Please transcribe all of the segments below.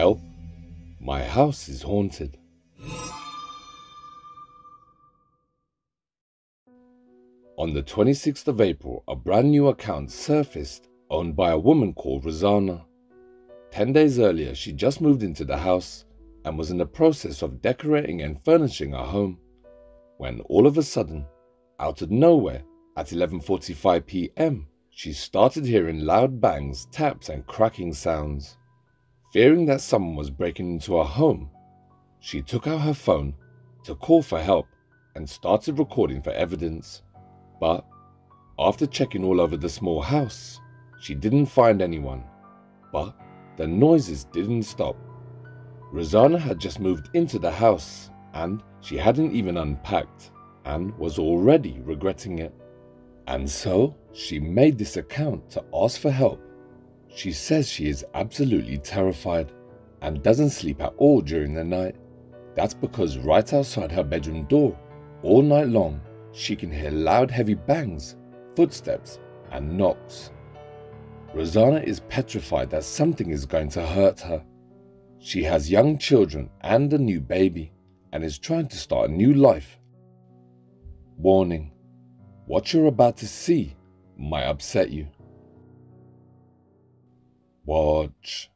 Help, my house is haunted. On the 26th of April, a brand new account surfaced owned by a woman called Rosanna. 10 days earlier, she just moved into the house and was in the process of decorating and furnishing her home, when all of a sudden, out of nowhere, at 11:45 p.m, she started hearing loud bangs, taps and cracking sounds. Fearing that someone was breaking into her home, she took out her phone to call for help and started recording for evidence. But after checking all over the small house, she didn't find anyone. But the noises didn't stop. Rosanna had just moved into the house and she hadn't even unpacked and was already regretting it. And so she made this account to ask for help. She says she is absolutely terrified and doesn't sleep at all during the night. That's because right outside her bedroom door, all night long, she can hear loud heavy bangs, footsteps and knocks. Rosanna is petrified that something is going to hurt her. She has young children and a new baby and is trying to start a new life. Warning: what you're about to see might upset you. Watch.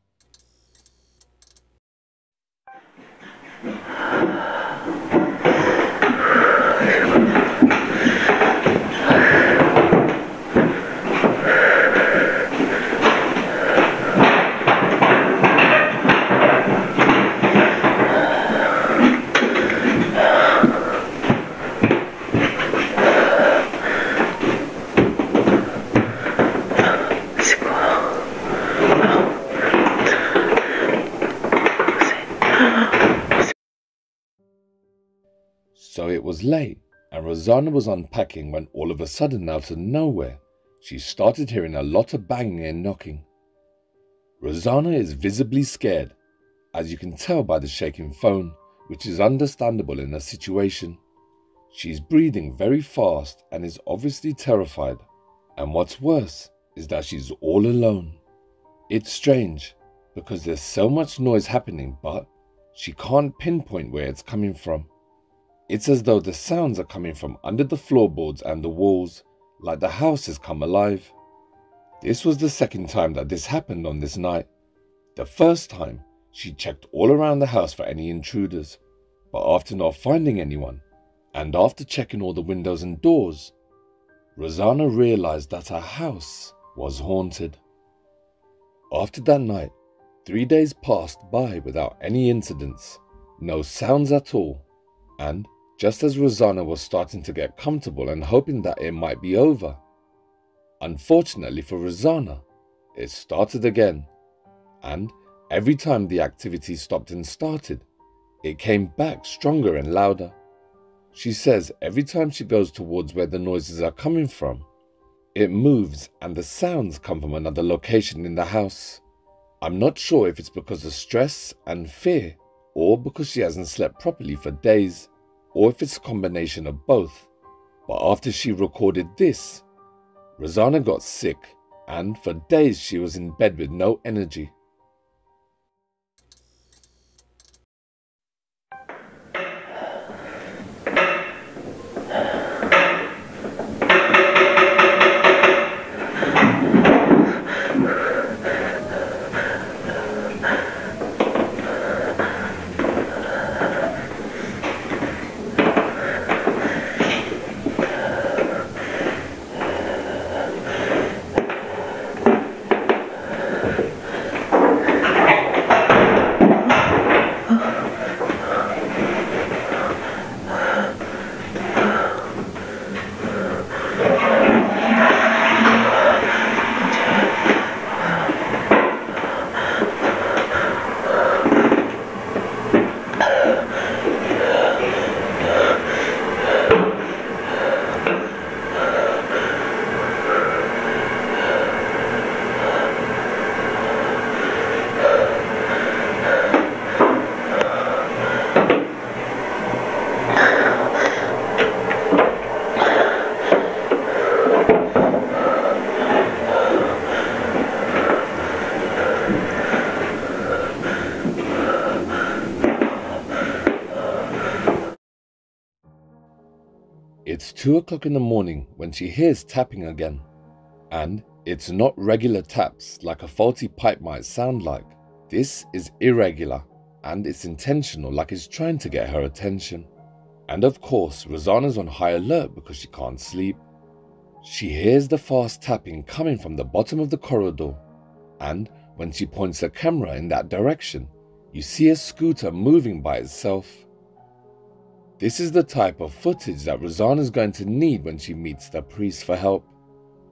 So it was late and Rosanna was unpacking when all of a sudden, out of nowhere, she started hearing a lot of banging and knocking. Rosanna is visibly scared, as you can tell by the shaking phone, which is understandable in her situation. She's breathing very fast and is obviously terrified. And what's worse is that she's all alone. It's strange because there's so much noise happening, but she can't pinpoint where it's coming from. It's as though the sounds are coming from under the floorboards and the walls, like the house has come alive. This was the second time that this happened on this night. The first time, she checked all around the house for any intruders, but after not finding anyone, and after checking all the windows and doors, Rosanna realized that her house was haunted. After that night, 3 days passed by without any incidents, no sounds at all, and just as Rosanna was starting to get comfortable and hoping that it might be over, unfortunately for Rosanna, it started again, and every time the activity stopped and started, it came back stronger and louder. She says every time she goes towards where the noises are coming from, it moves and the sounds come from another location in the house. I'm not sure if it's because of stress and fear or because she hasn't slept properly for days, or if it's a combination of both. But after she recorded this, Rosanna got sick and for days she was in bed with no energy. It's 2 o'clock in the morning when she hears tapping again. And it's not regular taps like a faulty pipe might sound like. This is irregular and it's intentional, like it's trying to get her attention. And of course, Rosanna's on high alert because she can't sleep. She hears the fast tapping coming from the bottom of the corridor, and when she points the camera in that direction, you see a scooter moving by itself. This is the type of footage that Rosanna's going to need when she meets the priest for help,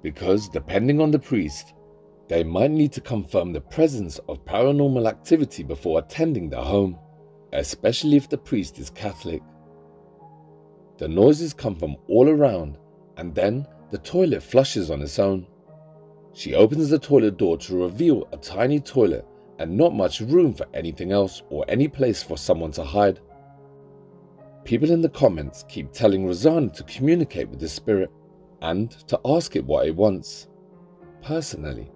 because depending on the priest, they might need to confirm the presence of paranormal activity before attending the home, especially if the priest is Catholic. The noises come from all around, and then the toilet flushes on its own. She opens the toilet door to reveal a tiny toilet and not much room for anything else or any place for someone to hide. People in the comments keep telling Rosanna to communicate with the spirit and to ask it what it wants. Personally,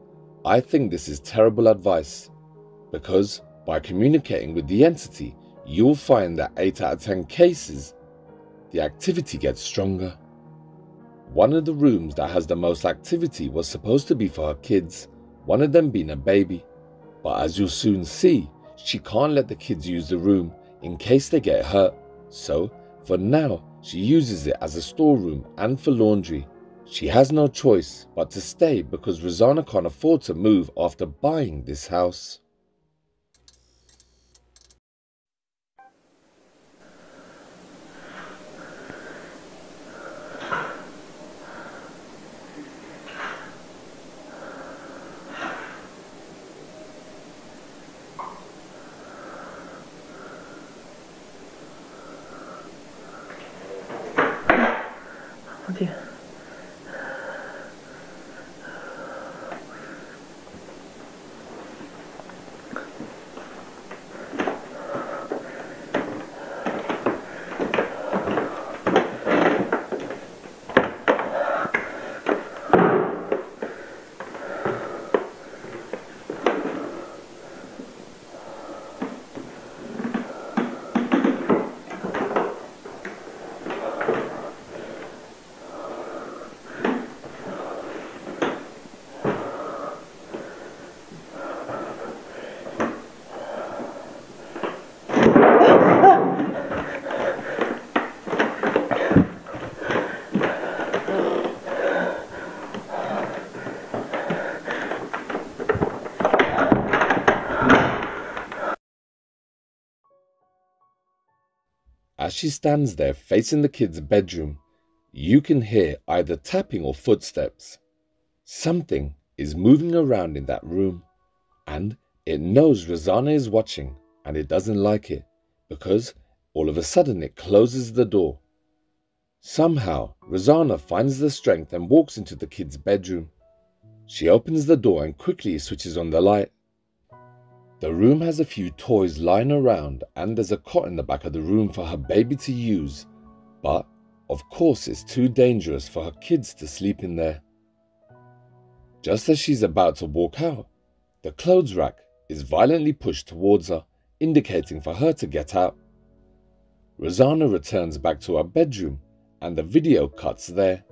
I think this is terrible advice, because by communicating with the entity, you'll find that 8 out of 10 cases, the activity gets stronger. One of the rooms that has the most activity was supposed to be for her kids, one of them being a baby. But as you'll soon see, she can't let the kids use the room in case they get hurt. So, for now, she uses it as a storeroom and for laundry. She has no choice but to stay because Rosanna can't afford to move after buying this house. Oddio. As she stands there facing the kids' bedroom, you can hear either tapping or footsteps. Something is moving around in that room, and it knows Rosanna is watching, and it doesn't like it, because all of a sudden it closes the door. Somehow, Rosanna finds the strength and walks into the kids' bedroom. She opens the door and quickly switches on the light. The room has a few toys lying around, and there's a cot in the back of the room for her baby to use, but of course it's too dangerous for her kids to sleep in there. Just as she's about to walk out, the clothes rack is violently pushed towards her, indicating for her to get out. Rosanna returns back to her bedroom, and the video cuts there.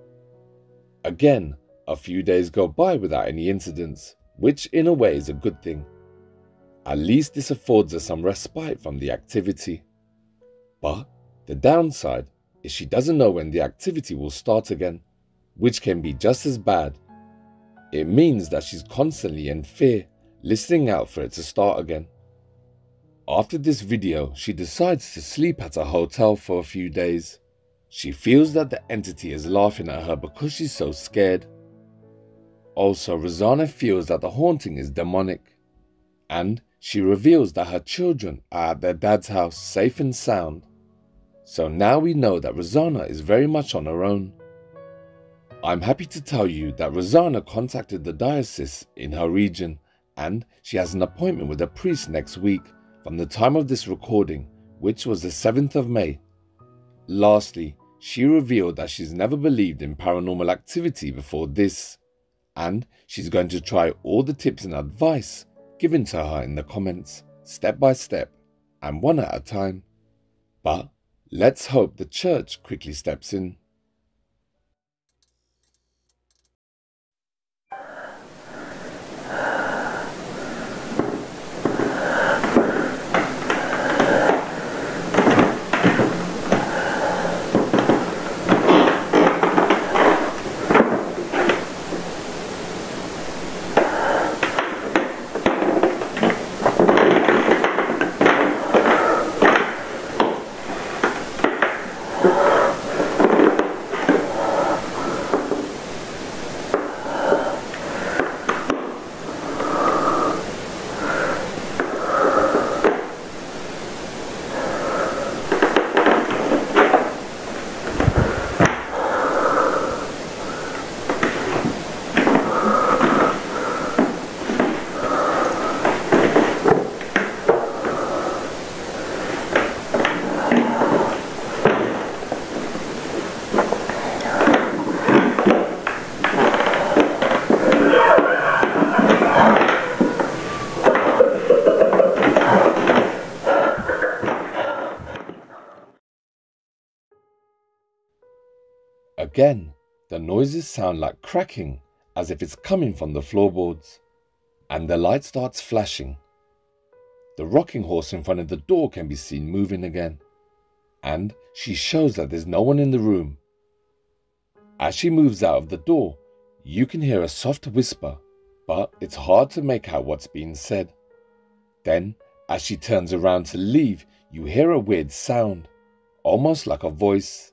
Again, a few days go by without any incidents, which in a way is a good thing. At least this affords her some respite from the activity. But the downside is she doesn't know when the activity will start again, which can be just as bad. It means that she's constantly in fear, listening out for it to start again. After this video, she decides to sleep at a hotel for a few days. She feels that the entity is laughing at her because she's so scared. Also, Rosanna feels that the haunting is demonic, and she reveals that her children are at their dad's house safe and sound. So now we know that Rosanna is very much on her own. I'm happy to tell you that Rosanna contacted the diocese in her region, and she has an appointment with a priest next week from the time of this recording, which was the 7th of May. Lastly, she revealed that she's never believed in paranormal activity before this, and she's going to try all the tips and advice given to her in the comments, step by step, and one at a time. But let's hope the church quickly steps in. Again, the noises sound like cracking, as if it's coming from the floorboards, and the light starts flashing. The rocking horse in front of the door can be seen moving again, and she shows that there's no one in the room. As she moves out of the door, you can hear a soft whisper, but it's hard to make out what's being said. Then, as she turns around to leave, you hear a weird sound, almost like a voice,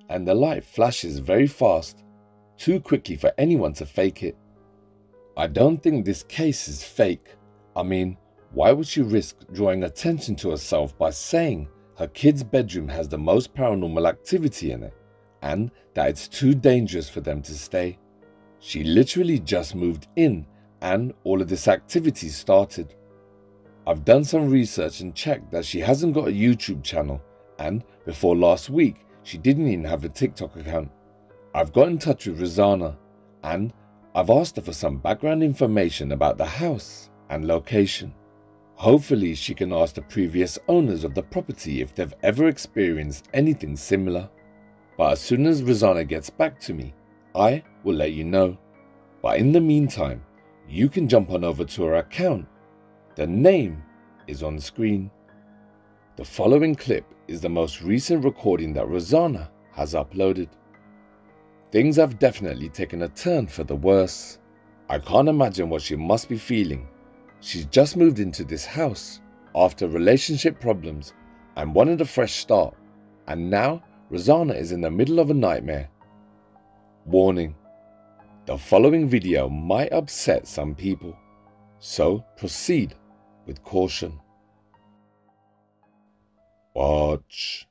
and the light flashes very fast, too quickly for anyone to fake it. I don't think this case is fake. I mean, why would she risk drawing attention to herself by saying her kid's bedroom has the most paranormal activity in it, and that it's too dangerous for them to stay? She literally just moved in, and all of this activity started. I've done some research and checked that she hasn't got a YouTube channel, and before last week, she didn't even have a TikTok account. I've got in touch with Rosanna, and I've asked her for some background information about the house and location. Hopefully she can ask the previous owners of the property if they've ever experienced anything similar. But as soon as Rosanna gets back to me, I will let you know. But in the meantime, you can jump on over to her account. The name is on screen. The following clip is the most recent recording that Rosanna has uploaded. Things have definitely taken a turn for the worse. I can't imagine what she must be feeling. She's just moved into this house after relationship problems and wanted a fresh start, and now Rosanna is in the middle of a nightmare. Warning: the following video might upset some people, so proceed with caution. Watch.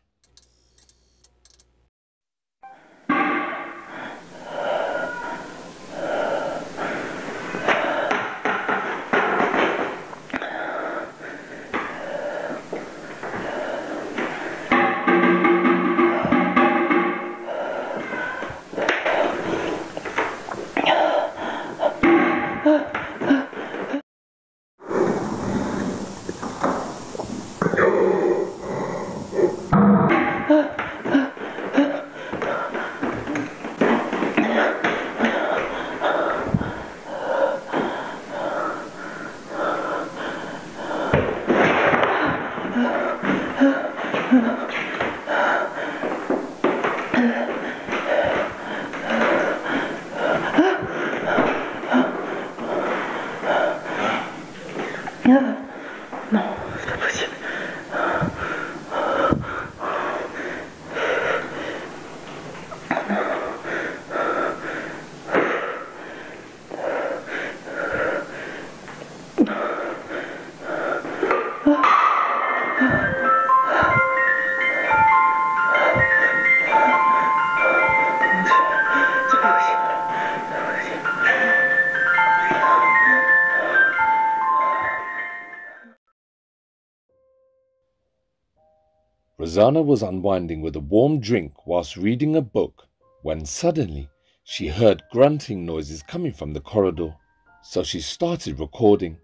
Rosanna was unwinding with a warm drink whilst reading a book when suddenly she heard grunting noises coming from the corridor. So she started recording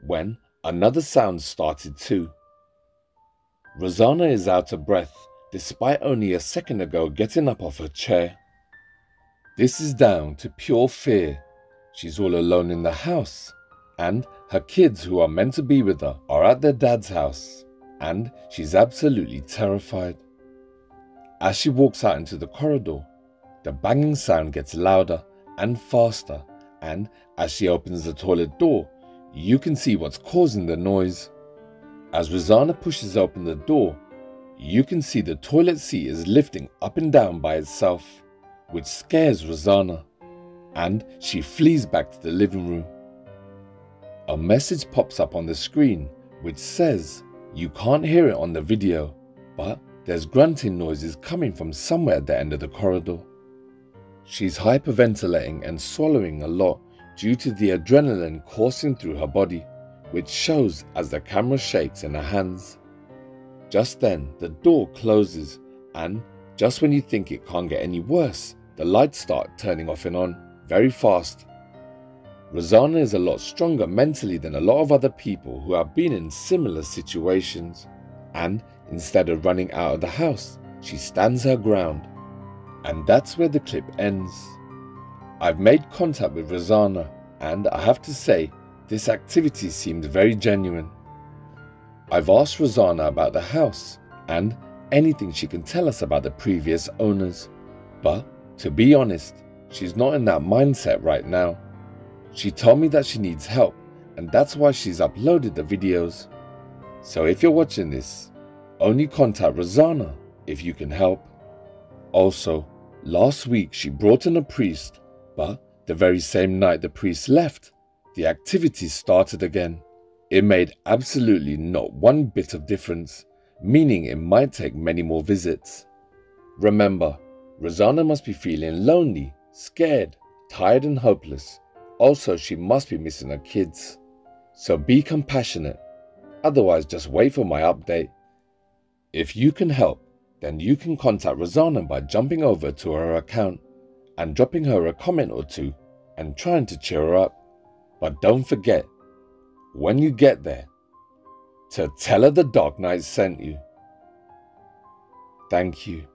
when another sound started too. Rosanna is out of breath despite only a second ago getting up off her chair. This is down to pure fear. She's all alone in the house, and her kids who are meant to be with her are at their dad's house, and she's absolutely terrified. As she walks out into the corridor, the banging sound gets louder and faster, and as she opens the toilet door, you can see what's causing the noise. As Rosanna pushes open the door, you can see the toilet seat is lifting up and down by itself, which scares Rosanna, and she flees back to the living room. A message pops up on the screen which says you can't hear it on the video, but there's grunting noises coming from somewhere at the end of the corridor. She's hyperventilating and swallowing a lot due to the adrenaline coursing through her body, which shows as the camera shakes in her hands. Just then, the door closes, and just when you think it can't get any worse, the lights start turning off and on very fast. Rosanna is a lot stronger mentally than a lot of other people who have been in similar situations, and instead of running out of the house, she stands her ground. And that's where the clip ends. I've made contact with Rosanna, and I have to say, this activity seems very genuine. I've asked Rosanna about the house and anything she can tell us about the previous owners, but to be honest, she's not in that mindset right now. She told me that she needs help, and that's why she's uploaded the videos. So if you're watching this, only contact Rosanna if you can help. Also, last week she brought in a priest, but the very same night the priest left, the activity started again. It made absolutely not one bit of difference, meaning it might take many more visits. Remember, Rosanna must be feeling lonely, scared, tired and hopeless. Also, she must be missing her kids. So be compassionate, otherwise just wait for my update. If you can help, then you can contact Rosanna by jumping over to her account and dropping her a comment or two and trying to cheer her up. But don't forget, when you get there, to tell her the Dark Knight sent you. Thank you.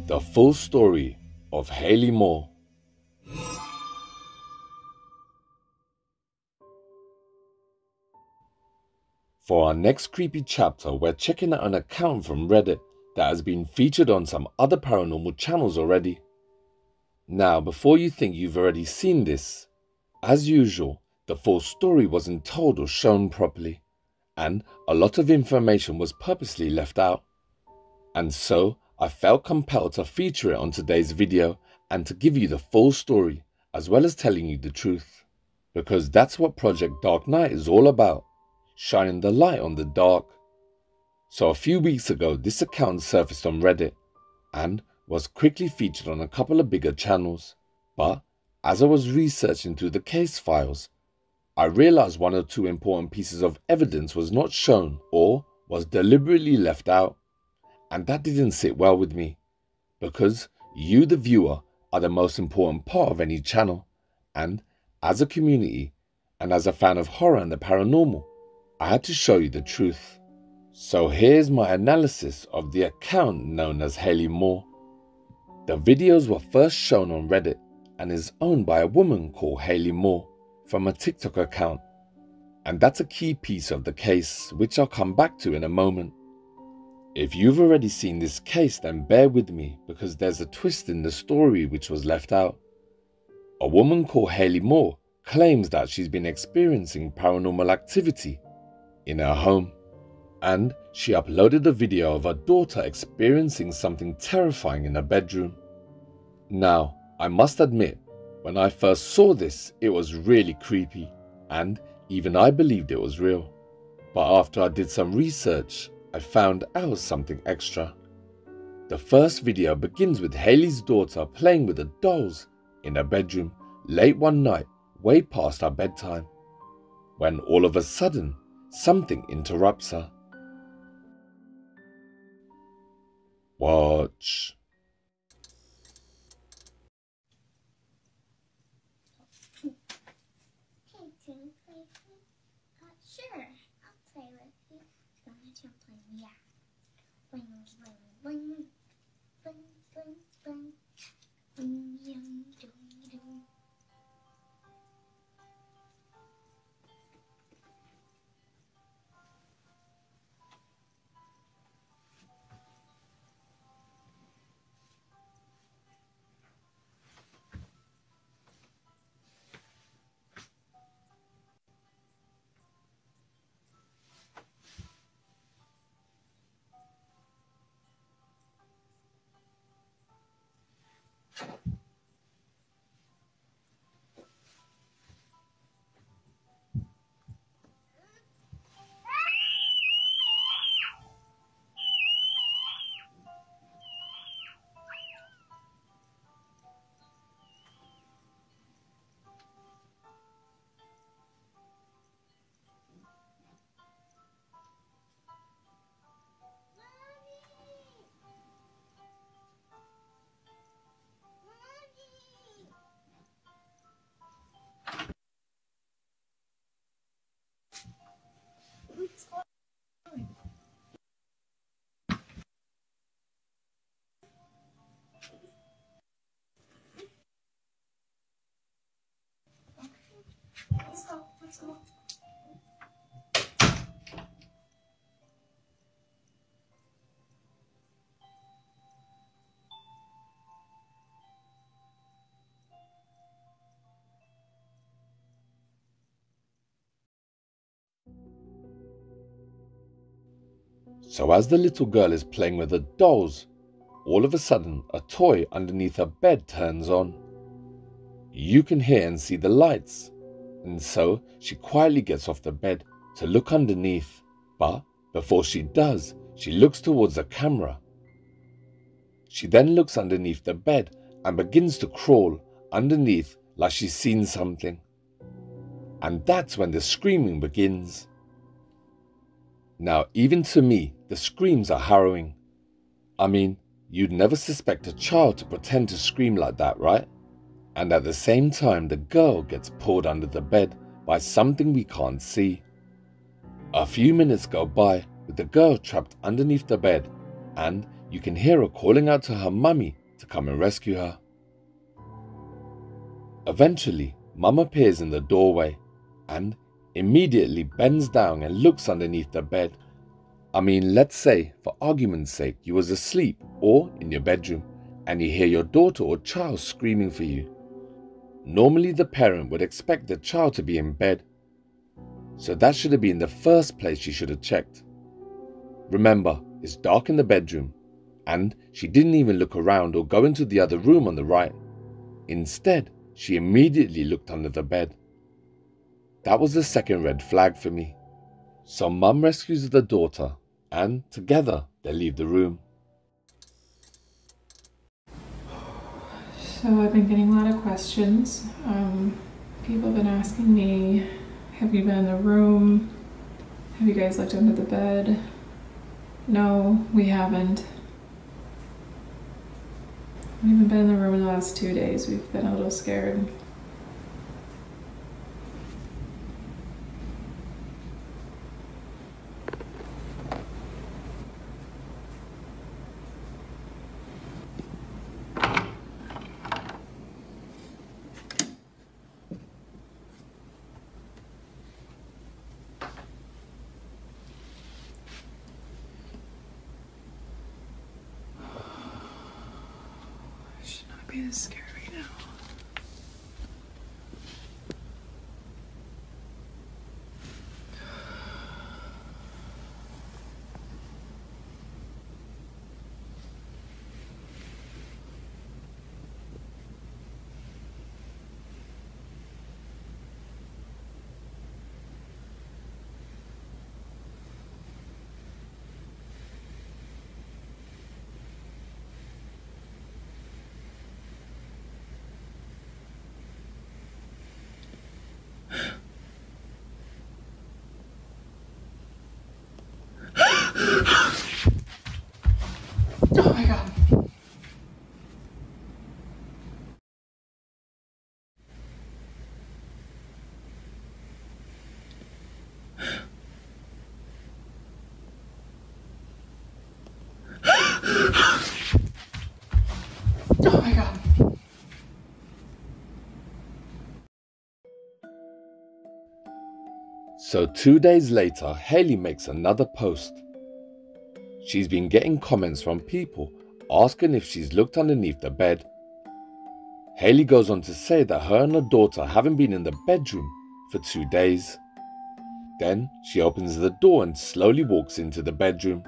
The full story of Haley Moore. For our next creepy chapter, we're checking out an account from Reddit that has been featured on some other paranormal channels already. Now, before you think you've already seen this, as usual, the full story wasn't told or shown properly, and a lot of information was purposely left out. And so, I felt compelled to feature it on today's video and to give you the full story, as well as telling you the truth. Because that's what Project Dark Knight is all about, shining the light on the dark. So a few weeks ago, this account surfaced on Reddit, and was quickly featured on a couple of bigger channels. But as I was researching through the case files, I realized one or two important pieces of evidence was not shown or was deliberately left out. And that didn't sit well with me, because you, the viewer, are the most important part of any channel, and as a community, and as a fan of horror and the paranormal, I had to show you the truth. So here's my analysis of the account known as Haley Moore. The videos were first shown on Reddit and is owned by a woman called Haley Moore from a TikTok account. And that's a key piece of the case, which I'll come back to in a moment. If you've already seen this case, then bear with me, because there's a twist in the story which was left out. A woman called Haley Moore claims that she's been experiencing paranormal activity in her home, and she uploaded a video of her daughter experiencing something terrifying in her bedroom. Now, I must admit, when I first saw this, it was really creepy, and even I believed it was real. But after I did some research, I found out something extra. The first video begins with Haley's daughter playing with the dolls in her bedroom late one night, way past her bedtime, when all of a sudden, something interrupts her. Watch. Sure, I'll play with you. Go let you play. Yeah. Bling, bling, bling. Bling, bling, bling. Bling, yum, doo, doo. Let's go. So as the little girl is playing with the dolls, all of a sudden a toy underneath her bed turns on. You can hear and see the lights, and so she quietly gets off the bed to look underneath, but before she does, she looks towards the camera. She then looks underneath the bed and begins to crawl underneath like she's seen something. And that's when the screaming begins. Now, even to me, the screams are harrowing. I mean, you'd never suspect a child to pretend to scream like that, right? And at the same time, the girl gets pulled under the bed by something we can't see. A few minutes go by with the girl trapped underneath the bed, and you can hear her calling out to her mummy to come and rescue her. Eventually, Mum appears in the doorway and immediately bends down and looks underneath the bed. I mean, let's say, for argument's sake, you was asleep or in your bedroom and you hear your daughter or child screaming for you. Normally the parent would expect the child to be in bed, so that should have been the first place she should have checked. Remember, it's dark in the bedroom, and she didn't even look around or go into the other room on the right. Instead, she immediately looked under the bed. That was the second red flag for me. So Mum rescues the daughter, and together they leave the room. So I've been getting a lot of questions. People have been asking me, have you been in the room? Have you guys looked under the bed? No, we haven't. We haven't been in the room in the last 2 days. We've been a little scared. Is scary now. Oh my God. Oh my God. So 2 days later, Haley makes another post. She's been getting comments from people asking if she's looked underneath the bed. Haley goes on to say that her and her daughter haven't been in the bedroom for 2 days. Then she opens the door and slowly walks into the bedroom.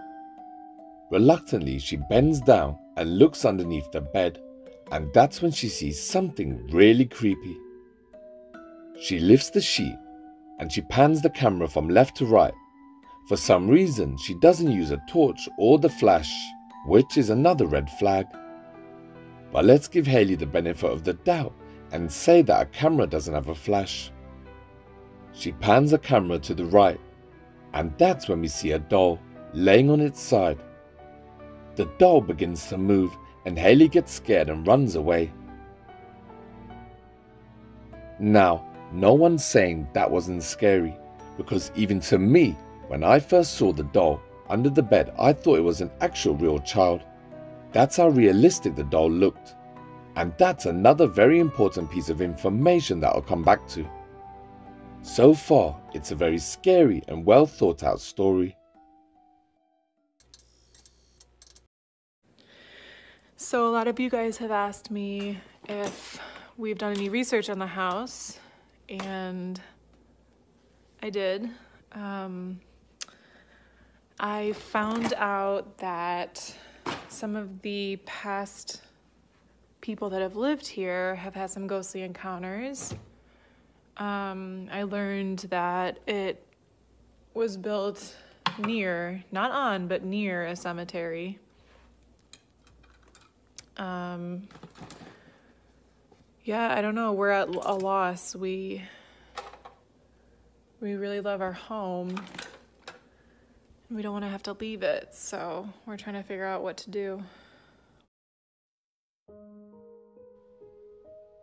Reluctantly, she bends down and looks underneath the bed, and that's when she sees something really creepy. She lifts the sheet and she pans the camera from left to right. For some reason, she doesn't use a torch or the flash, which is another red flag. But let's give Haley the benefit of the doubt and say that a camera doesn't have a flash. She pans the camera to the right, and that's when we see a doll laying on its side. The doll begins to move and Haley gets scared and runs away. Now, no one's saying that wasn't scary, because even to me, when I first saw the doll under the bed, I thought it was an actual real child. That's how realistic the doll looked. And that's another very important piece of information that I'll come back to. So far, it's a very scary and well thought out story. So a lot of you guys have asked me if we've done any research on the house, and I did. I found out that some of the past people that have lived here have had some ghostly encounters. I learned that it was built near, not on, but near a cemetery. Yeah, I don't know, we're at a loss. We really love our home. We don't want to have to leave it, so we're trying to figure out what to do.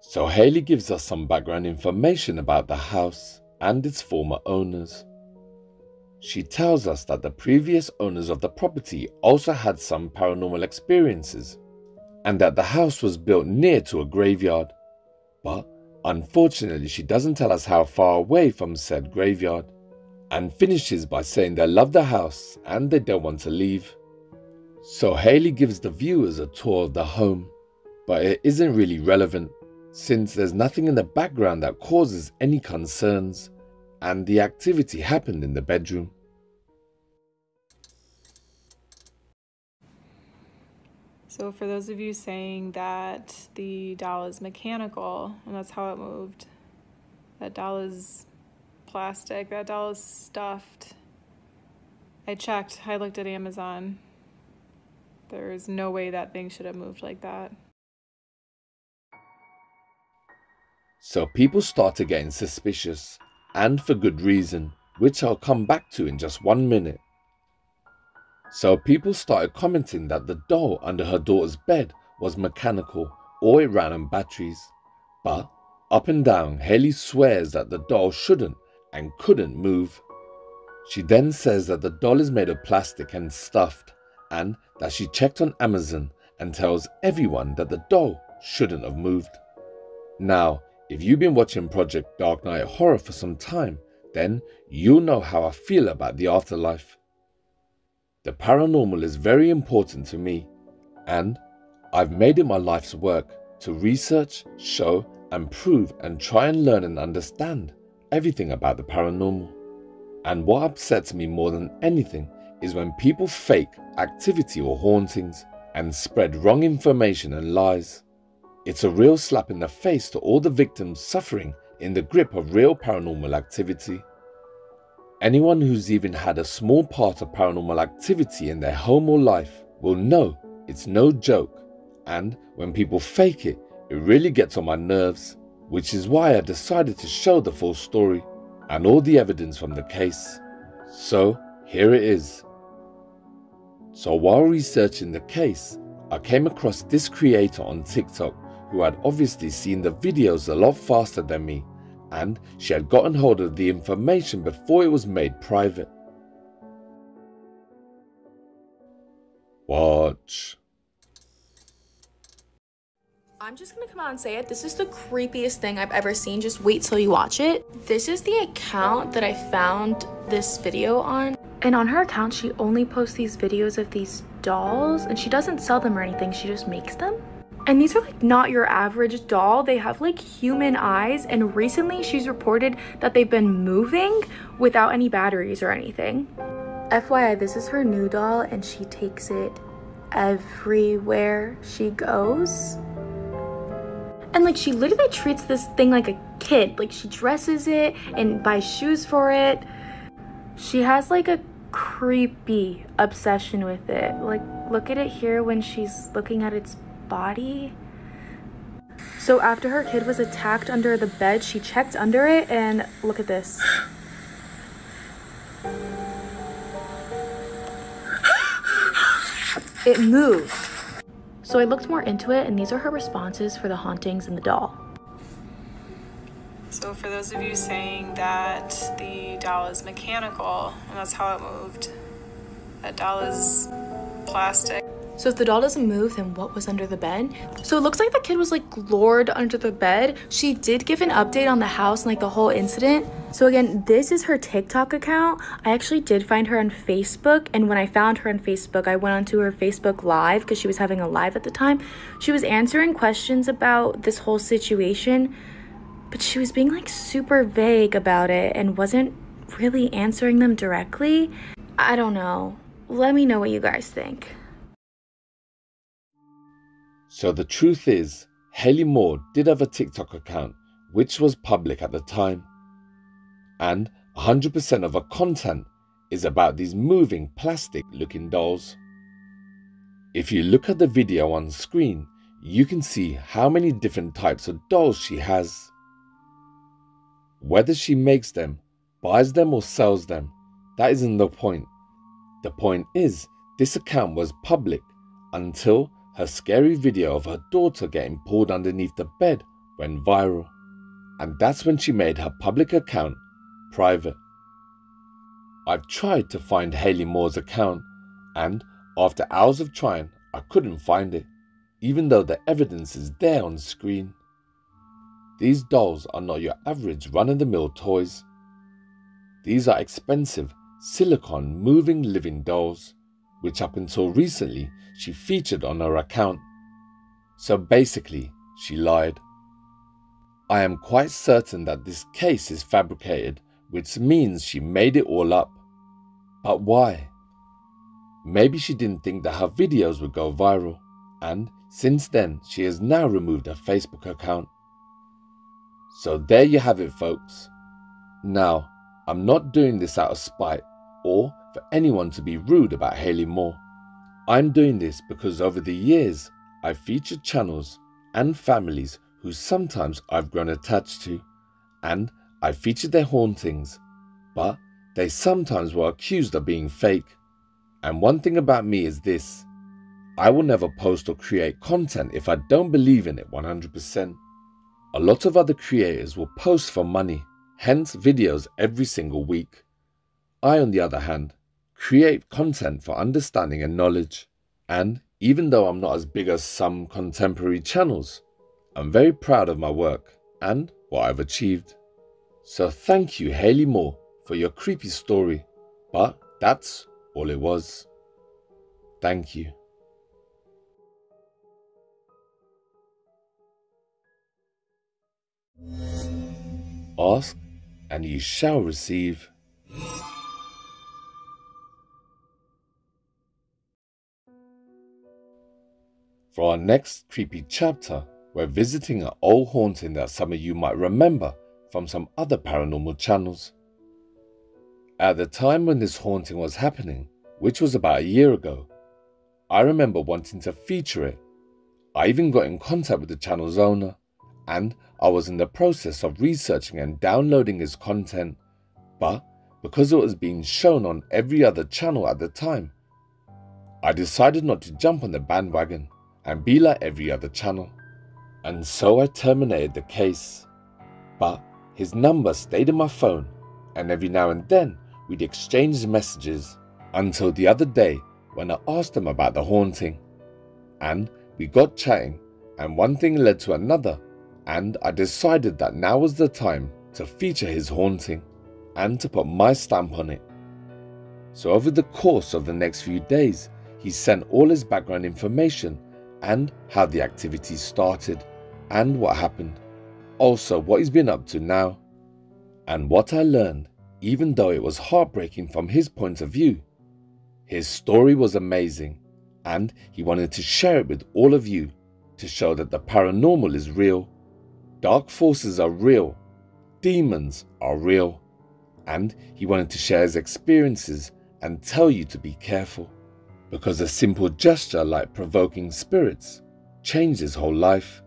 So Haley gives us some background information about the house and its former owners. She tells us that the previous owners of the property also had some paranormal experiences, and that the house was built near to a graveyard. But unfortunately, she doesn't tell us how far away from said graveyard, and finishes by saying they love the house and they don't want to leave. So Haley gives the viewers a tour of the home, but it isn't really relevant since there's nothing in the background that causes any concerns, and the activity happened in the bedroom. So for those of you saying that the doll is mechanical and that's how it moved, that doll is plastic, that doll is stuffed. I checked, I looked at Amazon. There is no way that thing should have moved like that. So people started getting suspicious, and for good reason, which I'll come back to in just 1 minute. So people started commenting that the doll under her daughter's bed was mechanical or it ran on batteries. But up and down, Haley swears that the doll shouldn't and couldn't move. She then says that the doll is made of plastic and stuffed, and that she checked on Amazon and tells everyone that the doll shouldn't have moved. Now, if you've been watching Project Dark Knight Horror for some time, then you'll know how I feel about the afterlife. The paranormal is very important to me, and I've made it my life's work to research, show and prove and try and learn and understand everything about the paranormal. And what upsets me more than anything is when people fake activity or hauntings and spread wrong information and lies. It's a real slap in the face to all the victims suffering in the grip of real paranormal activity. Anyone who's even had a small part of paranormal activity in their home or life will know it's no joke, and when people fake it, it really gets on my nerves, which is why I decided to show the full story and all the evidence from the case. So here it is. So while researching the case, I came across this creator on TikTok who had obviously seen the videos a lot faster than me, and she had gotten hold of the information before it was made private. Watch. I'm just gonna come out and say it. This is the creepiest thing I've ever seen. Just wait till you watch it. This is the account that I found this video on. And on her account, she only posts these videos of these dolls, and she doesn't sell them or anything. She just makes them. And these are like not your average doll. They have like human eyes, and recently she's reported that they've been moving without any batteries or anything. FYI, this is her new doll, and she takes it everywhere she goes. And like she literally treats this thing like a kid. Like she dresses it and buys shoes for it. She has like a creepy obsession with it. Like look at it here when she's looking at its body. So after her kid was attacked under the bed, she checked under it, and look at this. It moved. So I looked more into it, and these are her responses for the hauntings in the doll. So for those of you saying that the doll is mechanical and that's how it moved, that doll is plastic. So if the doll doesn't move, then what was under the bed? So it looks like the kid was like lured under the bed. She did give an update on the house and like the whole incident. So again, this is her TikTok account. I actually did find her on Facebook, and when I found her on Facebook, I went onto her Facebook Live because she was having a live at the time. She was answering questions about this whole situation, but she was being like super vague about it and wasn't really answering them directly. I don't know. Let me know what you guys think. So the truth is, Haley Moore did have a TikTok account which was public at the time, and 100% of her content is about these moving plastic looking dolls. If you look at the video on screen, you can see how many different types of dolls she has. Whether she makes them, buys them or sells them, that isn't the point. The point is, this account was public until her scary video of her daughter getting pulled underneath the bed went viral, and that's when she made her public account private. I've tried to find Haley Moore's account, and after hours of trying, I couldn't find it, even though the evidence is there on screen. These dolls are not your average run-of-the-mill toys. These are expensive, silicone moving living dolls, which up until recently she featured on her account. So basically, she lied. I am quite certain that this case is fabricated, which means she made it all up. But why? Maybe she didn't think that her videos would go viral, and since then she has now removed her Facebook account. So there you have it, folks. Now, I'm not doing this out of spite or for anyone to be rude about Haley Moore. I'm doing this because over the years I've featured channels and families who sometimes I've grown attached to, and I've featured their hauntings, but they sometimes were accused of being fake. And one thing about me is this: I will never post or create content if I don't believe in it 100%. A lot of other creators will post for money, hence videos every single week. I, on the other hand, create content for understanding and knowledge. And even though I'm not as big as some contemporary channels, I'm very proud of my work and what I've achieved. So thank you, Haley Moore, for your creepy story, but that's all it was. Thank you. Ask and you shall receive. For our next creepy chapter, we're visiting an old haunting that some of you might remember from some other paranormal channels. At the time when this haunting was happening, which was about a year ago, I remember wanting to feature it. I even got in contact with the channel's owner, and I was in the process of researching and downloading his content, but because it was being shown on every other channel at the time, I decided not to jump on the bandwagon and be like every other channel, and so I terminated the case. But his number stayed in my phone, and every now and then we'd exchange messages until the other day when I asked him about the haunting, and we got chatting, and one thing led to another, and I decided that now was the time to feature his haunting and to put my stamp on it. So over the course of the next few days, he sent all his background information and how the activity started and what happened. Also what he's been up to now. And what I learned, even though it was heartbreaking from his point of view, his story was amazing, and he wanted to share it with all of you to show that the paranormal is real, dark forces are real, demons are real, and he wanted to share his experiences and tell you to be careful, because a simple gesture like provoking spirits changed his whole life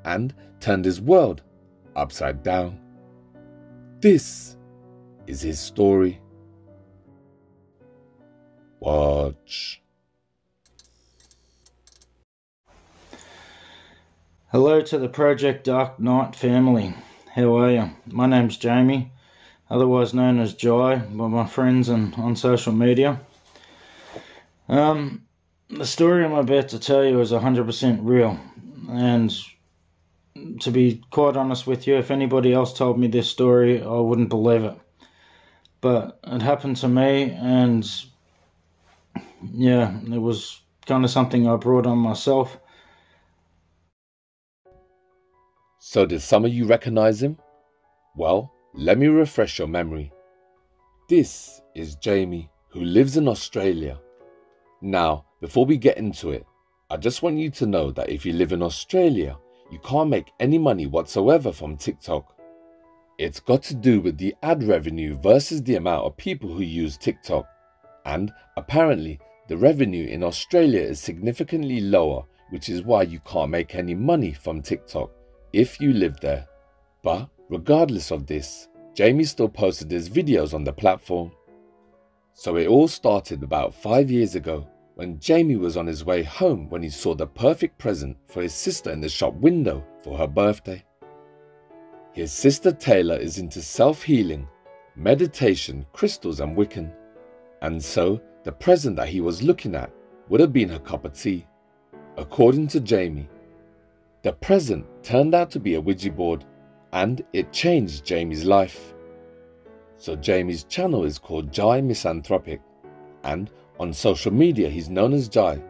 and turned his world upside down. This is his story. Watch. Hello to the Project Dark Knight family. How are you? My name's Jamie, otherwise known as Jai by my friends and on social media. The story I'm about to tell you is 100% real, and to be quite honest with you, if anybody else told me this story, I wouldn't believe it. But it happened to me, and yeah, it was kind of something I brought on myself. So did some of you recognize him? Well, let me refresh your memory. This is Jamie, who lives in Australia. Now, before we get into it, I just want you to know that if you live in Australia, you can't make any money whatsoever from TikTok. It's got to do with the ad revenue versus the amount of people who use TikTok. And apparently, the revenue in Australia is significantly lower, which is why you can't make any money from TikTok if you live there. But regardless of this, Jamie still posted his videos on the platform. So it all started about 5 years ago, when Jamie was on his way home when he saw the perfect present for his sister in the shop window for her birthday. His sister Taylor is into self-healing, meditation, crystals and Wiccan. And so the present that he was looking at would have been her cup of tea. According to Jamie, the present turned out to be a Ouija board, and it changed Jamie's life. So Jamie's channel is called Jai Misanthropic, and on social media he's known as Jai.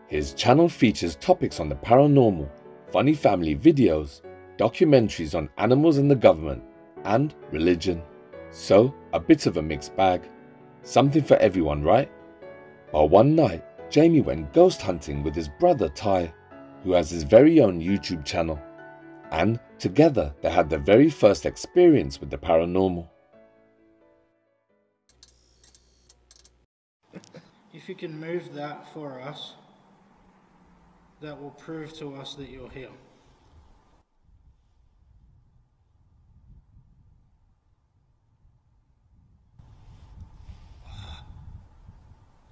His channel features topics on the paranormal, funny family videos, documentaries on animals and the government, and religion. So a bit of a mixed bag. Something for everyone, right? But one night, Jamie went ghost hunting with his brother Ty, who has his very own YouTube channel. And together they had their very first experience with the paranormal. If you can move that for us, that will prove to us that you're here.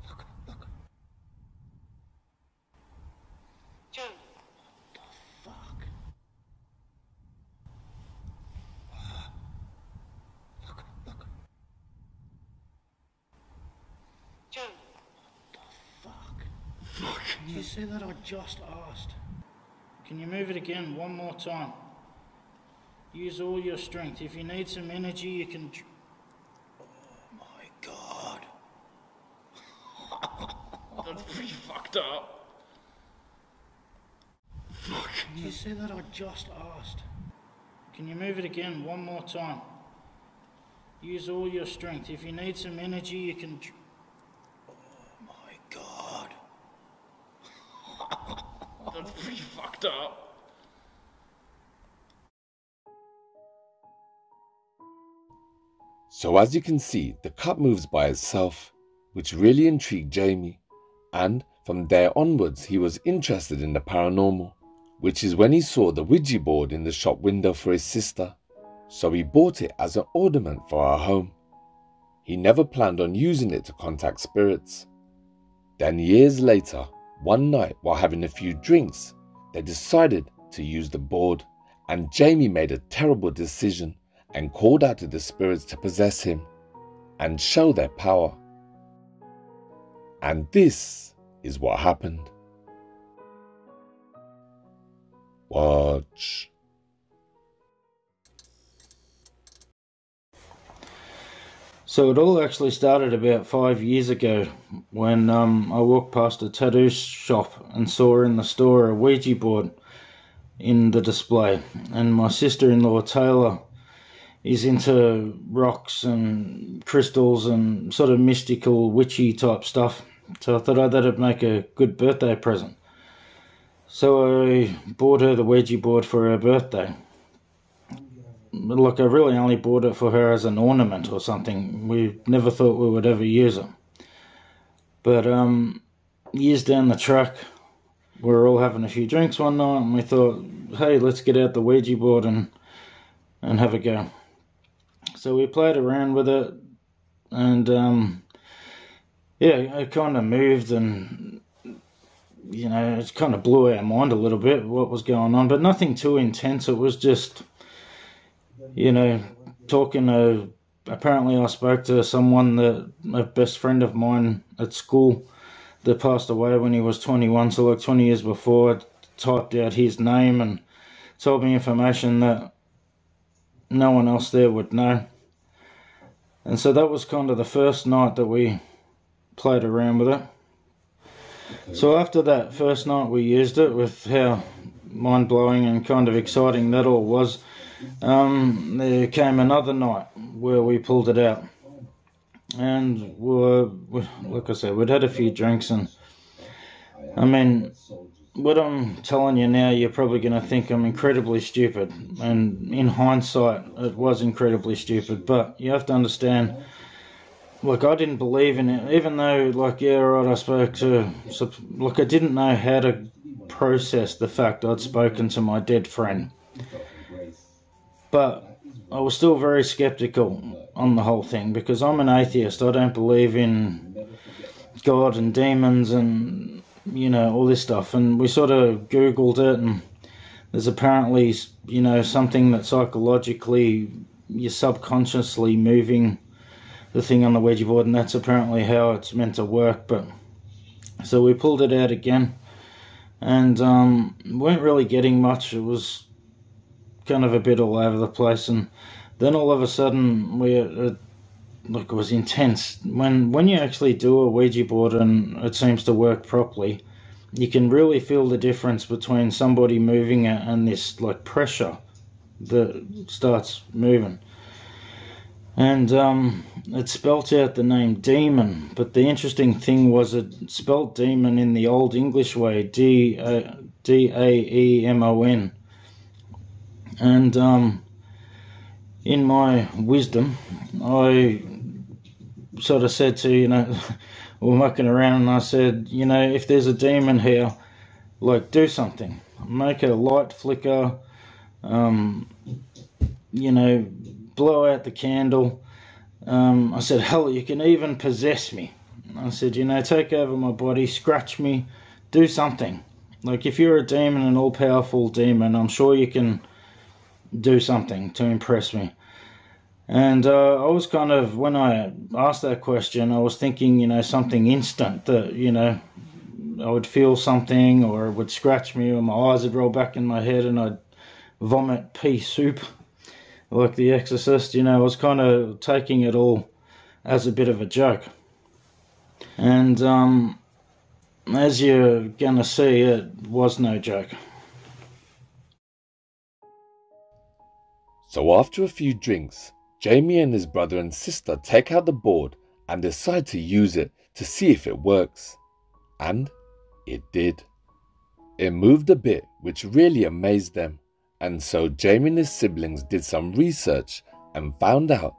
Look, look. Joe. What the fuck? Look, look. Joe. Fuck. Did you see that? I just asked. Can you move it again one more time? Use all your strength. If you need some energy, you can... Oh my god. That's pretty fucked up. Fuck. Did you see that? I just asked. Can you move it again one more time? Use all your strength. If you need some energy, you can... God. That's pretty fucked up. So as you can see, the cup moves by itself, which really intrigued Jamie, and from there onwards he was interested in the paranormal, which is when he saw the Ouija board in the shop window for his sister, so he bought it as an ornament for our home. He never planned on using it to contact spirits. Then years later, one night while having a few drinks, they decided to use the board, and Jamie made a terrible decision and called out to the spirits to possess him and show their power. And this is what happened. Watch. So it all actually started about 5 years ago when I walked past a tattoo shop and saw in the store a Ouija board in the display. And my sister-in-law Taylor is into rocks and crystals and sort of mystical, witchy type stuff. So I thought that'd make a good birthday present. So I bought her the Ouija board for her birthday. Look, I really only bought it for her as an ornament or something. We never thought we would ever use it. But years down the track, we were all having a few drinks one night and we thought, hey, let's get out the Ouija board and have a go. So we played around with it, and yeah, it kind of moved, and you know, it kind of blew our mind a little bit what was going on, but nothing too intense. It was just, you know, talking to, apparently I spoke to someone, that a best friend of mine at school that passed away when he was 21, so like 20 years before. I typed out his name and told me information that no one else there would know. And so that was kind of the first night that we played around with it. So after that first night we used it, with how mind-blowing and kind of exciting that all was, there came another night where we pulled it out. And like I said, we'd had a few drinks, and I mean, what I'm telling you now, you're probably going to think I'm incredibly stupid, and in hindsight it was incredibly stupid, but you have to understand, like, I didn't believe in it, even though, like, yeah, right, I spoke to, like, I didn't know how to process the fact I'd spoken to my dead friend, but I was still very skeptical on the whole thing, because I'm an atheist. I don't believe in God and demons and, you know, all this stuff. And we sort of Googled it, and there's apparently, you know, something that psychologically you're subconsciously moving the thing on the Ouija board, and that's apparently how it's meant to work. But so we pulled it out again, and weren't really getting much. It was kind of a bit all over the place, and then all of a sudden look, it was intense. When you actually do a Ouija board and it seems to work properly, you can really feel the difference between somebody moving it and this, like, pressure that starts moving. And it spelt out the name demon, but the interesting thing was it spelt demon in the old English way, D-A-E-M-O-N. And in my wisdom, I sort of said to, you know, we're mucking around, and I said, you know, if there's a demon here, like, do something. Make a light flicker, you know, blow out the candle. I said, hell, you can even possess me. I said, you know, take over my body, scratch me, do something. Like, if you're a demon, an all-powerful demon, I'm sure you can do something to impress me. And I was kind of, when I asked that question, I was thinking, you know, something instant, that, you know, I would feel something, or it would scratch me, or my eyes would roll back in my head and I'd vomit pea soup like The Exorcist. You know, I was kind of taking it all as a bit of a joke. And as you're gonna see, it was no joke. So after a few drinks, Jamie and his brother and sister take out the board and decide to use it to see if it works. And it did. It moved a bit, which really amazed them. And so Jamie and his siblings did some research and found out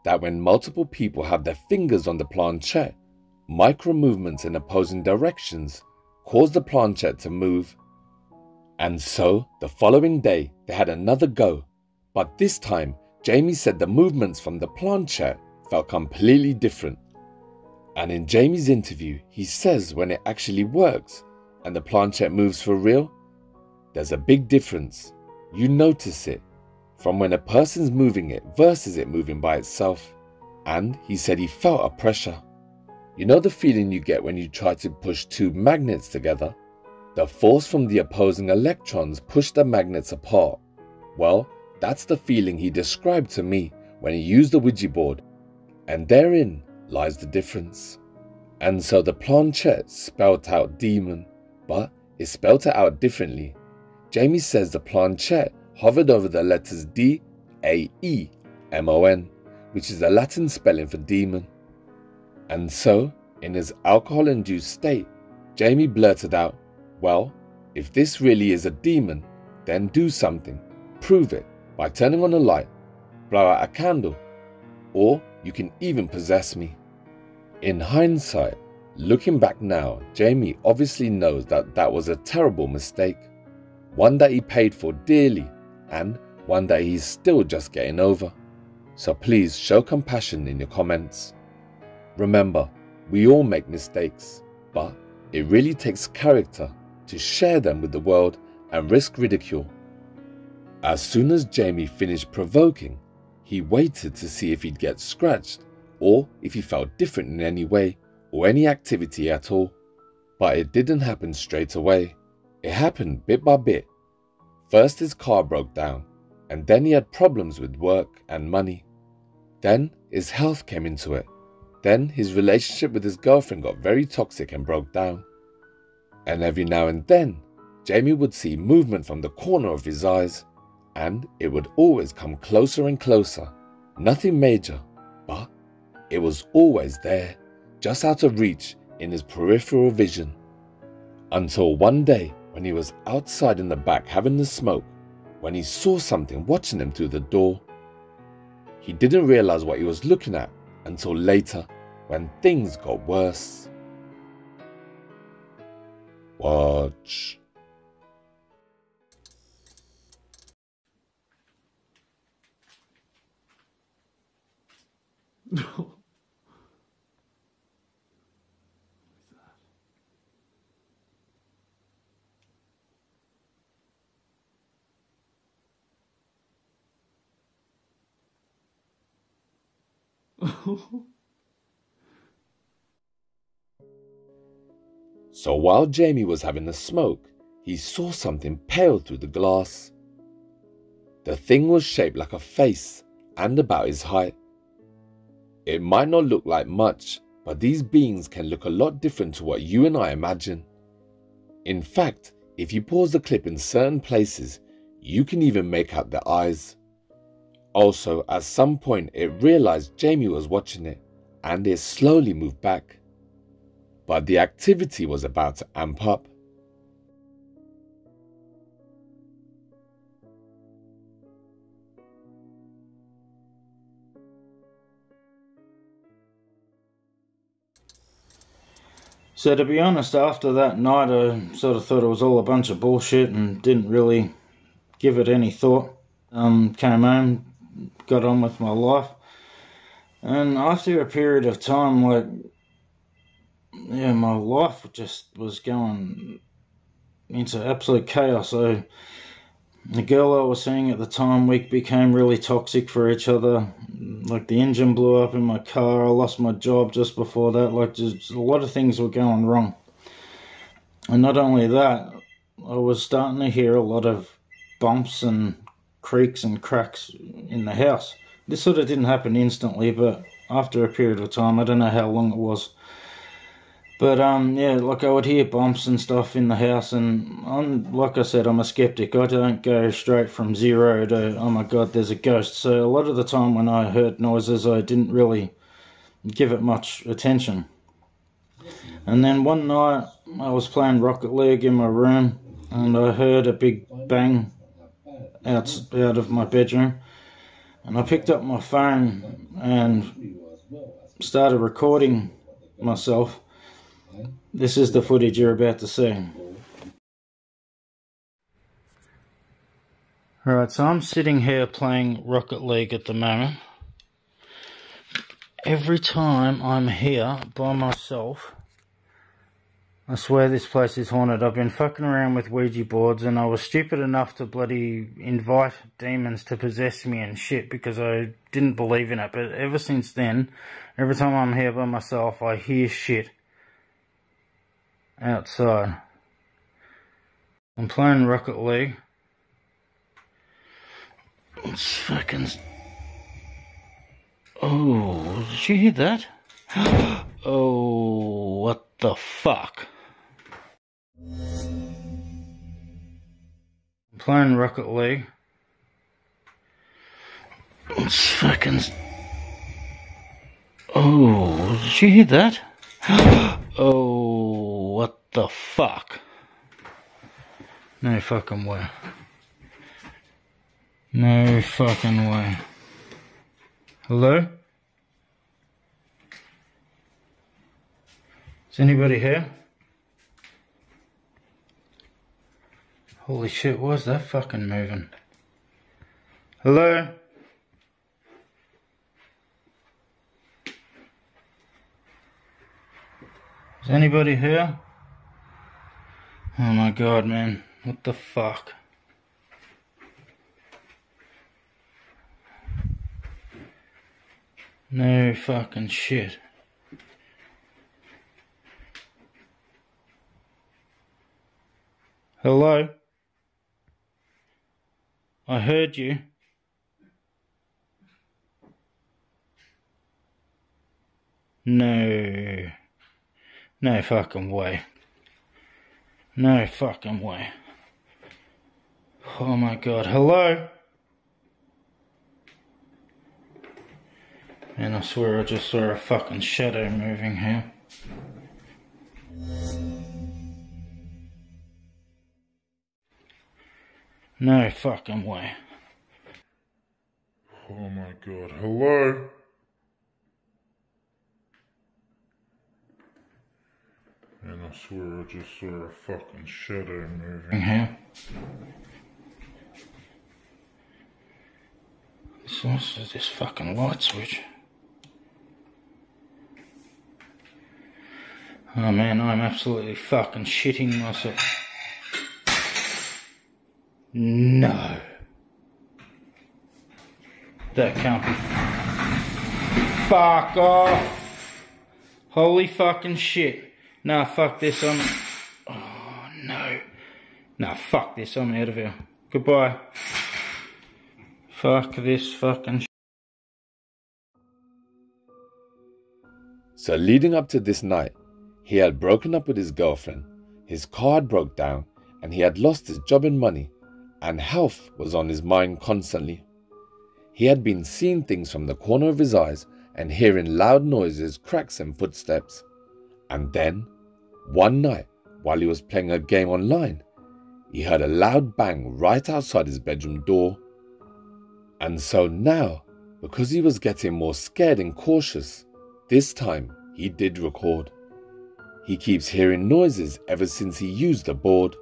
that when multiple people have their fingers on the planchette, micro movements in opposing directions cause the planchette to move. And so the following day they had another go, but this time Jamie said the movements from the planchette felt completely different. And in Jamie's interview, he says when it actually works and the planchette moves for real, there's a big difference. You notice it from when a person's moving it versus it moving by itself. And he said he felt a pressure. You know the feeling you get when you try to push two magnets together? The force from the opposing electrons push the magnets apart. Well, that's the feeling he described to me when he used the Ouija board, and therein lies the difference. And so the planchette spelt out demon, but it spelt it out differently. Jamie says the planchette hovered over the letters D-A-E-M-O-N, which is the Latin spelling for demon. And so, in his alcohol-induced state, Jamie blurted out, well, if this really is a demon, then do something, prove it, by turning on a light, blow out a candle, or you can even possess me. In hindsight, looking back now, Jamie obviously knows that that was a terrible mistake, one that he paid for dearly, and one that he's still just getting over. So please show compassion in your comments. Remember, we all make mistakes, but it really takes character to share them with the world and risk ridicule. As soon as Jamie finished provoking, he waited to see if he'd get scratched or if he felt different in any way or any activity at all. But it didn't happen straight away. It happened bit by bit. First his car broke down, and then he had problems with work and money. Then his health came into it. Then his relationship with his girlfriend got very toxic and broke down. And every now and then, Jamie would see movement from the corner of his eyes, and it would always come closer and closer. Nothing major, but it was always there, just out of reach in his peripheral vision. Until one day, when he was outside in the back having the smoke, when he saw something watching him through the door. He didn't realize what he was looking at until later, when things got worse. Watch. So while Jamie was having a smoke, he saw something pale through the glass. The thing was shaped like a face and about his height. It might not look like much, but these beings can look a lot different to what you and I imagine. In fact, if you pause the clip in certain places, you can even make out the eyes. Also, at some point it realized Jamie was watching it, and it slowly moved back. But the activity was about to amp up. So to be honest, after that night I sort of thought it was all a bunch of bullshit and didn't really give it any thought. Came home, got on with my life, and after a period of time, my life just was going into absolute chaos. So the girl I was seeing at the time, we became really toxic for each other. Like, the engine blew up in my car, I lost my job just before that. Like, just a lot of things were going wrong. And not only that, I was starting to hear a lot of bumps and creaks and cracks in the house. This sort of didn't happen instantly, but after a period of time, I don't know how long it was. But like, I would hear bumps and stuff in the house, and like I said, I'm a skeptic. I don't go straight from zero to, oh my god, there's a ghost. So a lot of the time when I heard noises, I didn't really give it much attention. And then one night, I was playing Rocket League in my room, and I heard a big bang out of my bedroom. And I picked up my phone and started recording myself. This is the footage you're about to see. Alright, so I'm sitting here playing Rocket League at the moment. Every time I'm here by myself, I swear this place is haunted. I've been fucking around with Ouija boards, and I was stupid enough to bloody invite demons to possess me and shit because I didn't believe in it. But ever since then, every time I'm here by myself, I hear shit outside. I'm playing Rocket League. It's fucking... Oh, did you hear that? Oh, what the fuck? I'm playing Rocket League. It's fucking... Oh, did you hear that? Oh, what the fuck? No fucking way. No fucking way. Hello? Is anybody here? Holy shit, why's that fucking moving? Hello? Is anybody here? Oh my god, man. What the fuck? No fucking shit. Hello? I heard you. No. No fucking way. No fucking way. Oh my god, hello? And I swear I just saw a fucking shadow moving here. No fucking way. Oh my god, hello? And I swear I just saw a fucking shadow moving here. This is this fucking light switch. Oh man, I'm absolutely fucking shitting myself. No. That can't be. Fuck off. Holy fucking shit. Nah, fuck this, oh no. Nah, fuck this, I'm out of here. Goodbye. Fuck this fucking shit. So leading up to this night, he had broken up with his girlfriend, his car had broke down, and he had lost his job and money, and health was on his mind constantly. He had been seeing things from the corner of his eyes and hearing loud noises, cracks and footsteps. And then, one night, while he was playing a game online, he heard a loud bang right outside his bedroom door. And so now, because he was getting more scared and cautious, this time he did record. He keeps hearing noises ever since he used the board,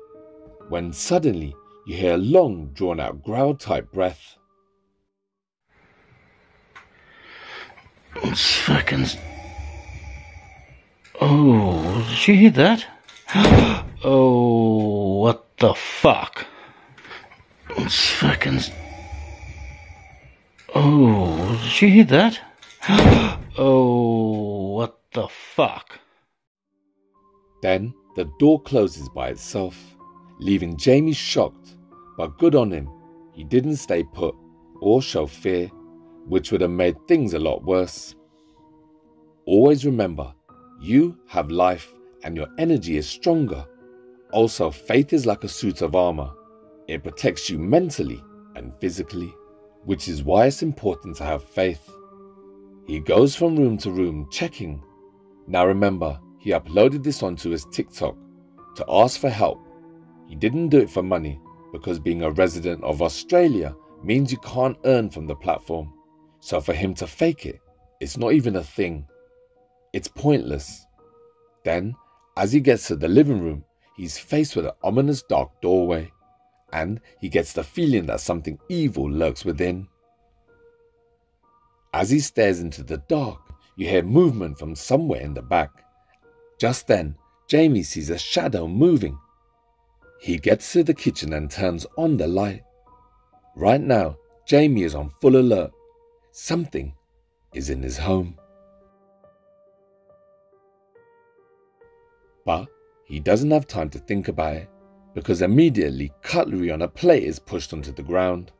when suddenly you hear a long drawn out growl type breath. It's fucking... Oh, did you hear that? Oh, what the fuck? It's fucking... Oh, did you hear that? Oh, what the fuck? Then the door closes by itself, leaving Jamie shocked, but good on him. He didn't stay put or show fear, which would have made things a lot worse. Always remember, you have life and your energy is stronger. Also, faith is like a suit of armor. It protects you mentally and physically, which is why it's important to have faith. He goes from room to room checking. Now remember, he uploaded this onto his TikTok to ask for help. He didn't do it for money because being a resident of Australia means you can't earn from the platform. So for him to fake it, it's not even a thing. It's pointless. Then, as he gets to the living room, he's faced with an ominous dark doorway, and he gets the feeling that something evil lurks within. As he stares into the dark, you hear movement from somewhere in the back. Just then, Jamie sees a shadow moving. He gets to the kitchen and turns on the light. Right now, Jamie is on full alert. Something is in his home. But he doesn't have time to think about it, because immediately cutlery on a plate is pushed onto the ground.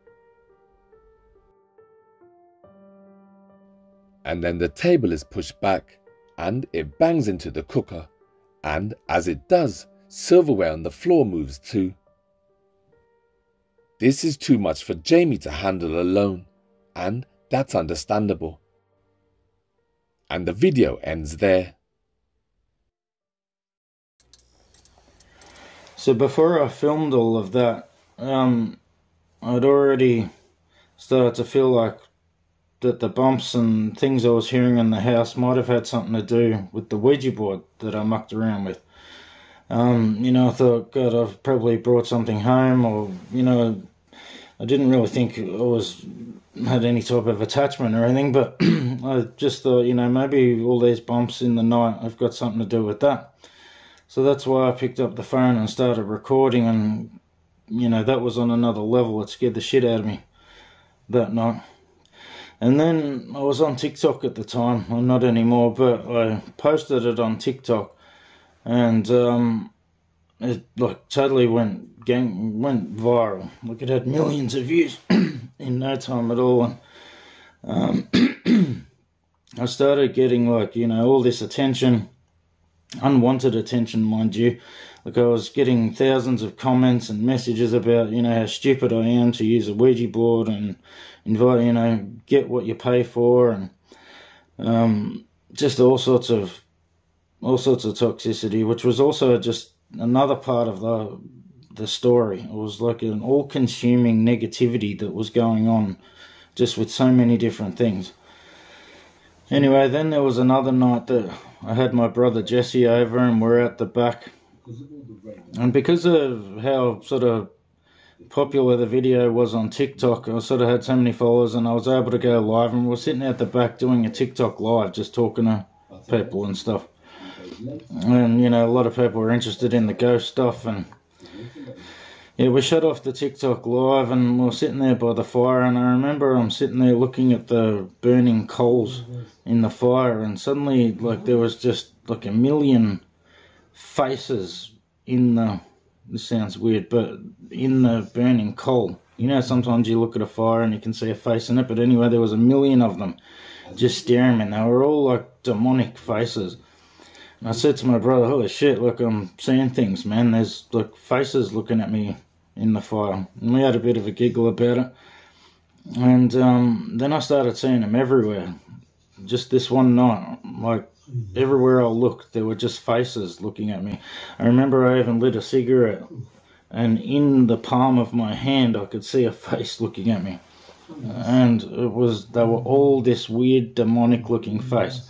And then the table is pushed back and it bangs into the cooker, and as it does, silverware on the floor moves too. This is too much for Jamie to handle alone, and that's understandable. And the video ends there. So before I filmed all of that, I'd already started to feel like that the bumps and things I was hearing in the house might have had something to do with the Ouija board that I mucked around with. I thought, God, I've probably brought something home, or, I didn't really think I had any type of attachment or anything, but I just thought, maybe all these bumps in the night have got something to do with that. So that's why I picked up the phone and started recording, and, that was on another level. It scared the shit out of me that night. And then I was on TikTok at the time, well, not anymore, but I posted it on TikTok, and it like totally went viral. Like it had millions of views in no time at all. And I started getting like, you know, all this attention, unwanted attention, mind you. Like I was getting thousands of comments and messages about, you know, how stupid I am to use a Ouija board and invite, you know, get what you pay for, and just all sorts of toxicity, which was also just another part of the story. It was like an all-consuming negativity that was going on, just with so many different things. Anyway, then there was another night that I had my brother Jesse over, and we're at the back. And because of how sort of popular the video was on TikTok, I sort of had so many followers, and I was able to go live, and we were sitting at the back doing a TikTok live, just talking to people and stuff. And, you know, a lot of people were interested in the ghost stuff, and yeah, we shut off the TikTok live, and we were sitting there by the fire, and I remember I'm sitting there looking at the burning coals in the fire, and suddenly, like, there was just like a million faces in the, this sounds weird, but in the burning coal. You know, sometimes you look at a fire and you can see a face in it, but anyway, there was a million of them just staring, and they were all like demonic faces. And I said to my brother, holy shit, look, I'm seeing things, man. There's like faces looking at me in the fire. And we had a bit of a giggle about it. And then I started seeing them everywhere. Just this one night, like everywhere I looked, there were just faces looking at me. I remember I even lit a cigarette, and in the palm of my hand I could see a face looking at me. And they were all this weird demonic looking face.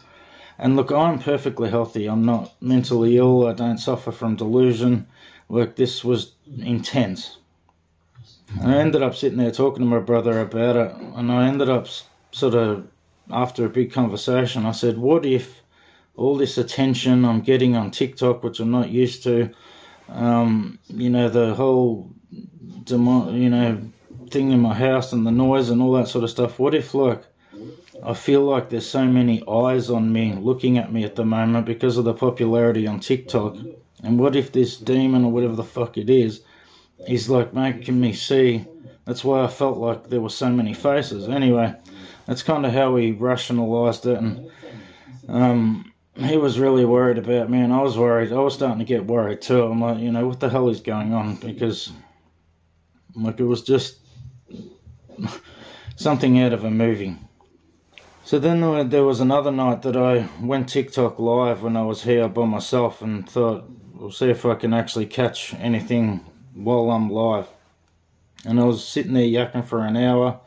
And look, I'm perfectly healthy. I'm not mentally ill. I don't suffer from delusion. Look, this was intense. I ended up sitting there talking to my brother about it, and I ended up sort of, after a big conversation, I said, what if all this attention I'm getting on TikTok, which I'm not used to, you know, the whole, you know, thing in my house and the noise and all that sort of stuff, what if, like, I feel like there's so many eyes on me looking at me at the moment because of the popularity on TikTok, and what if this demon or whatever the fuck it is like making me see? That's why I felt like there were so many faces. Anyway, that's kind of how we rationalized it, and he was really worried about me, and I was worried. I was starting to get worried too. I'm like, you know, what the hell is going on? Because, like, it was just something out of a movie. So then there was another night that I went TikTok live when I was here by myself, and thought, we'll see if I can actually catch anything while I'm live. And I was sitting there yakking for an hour,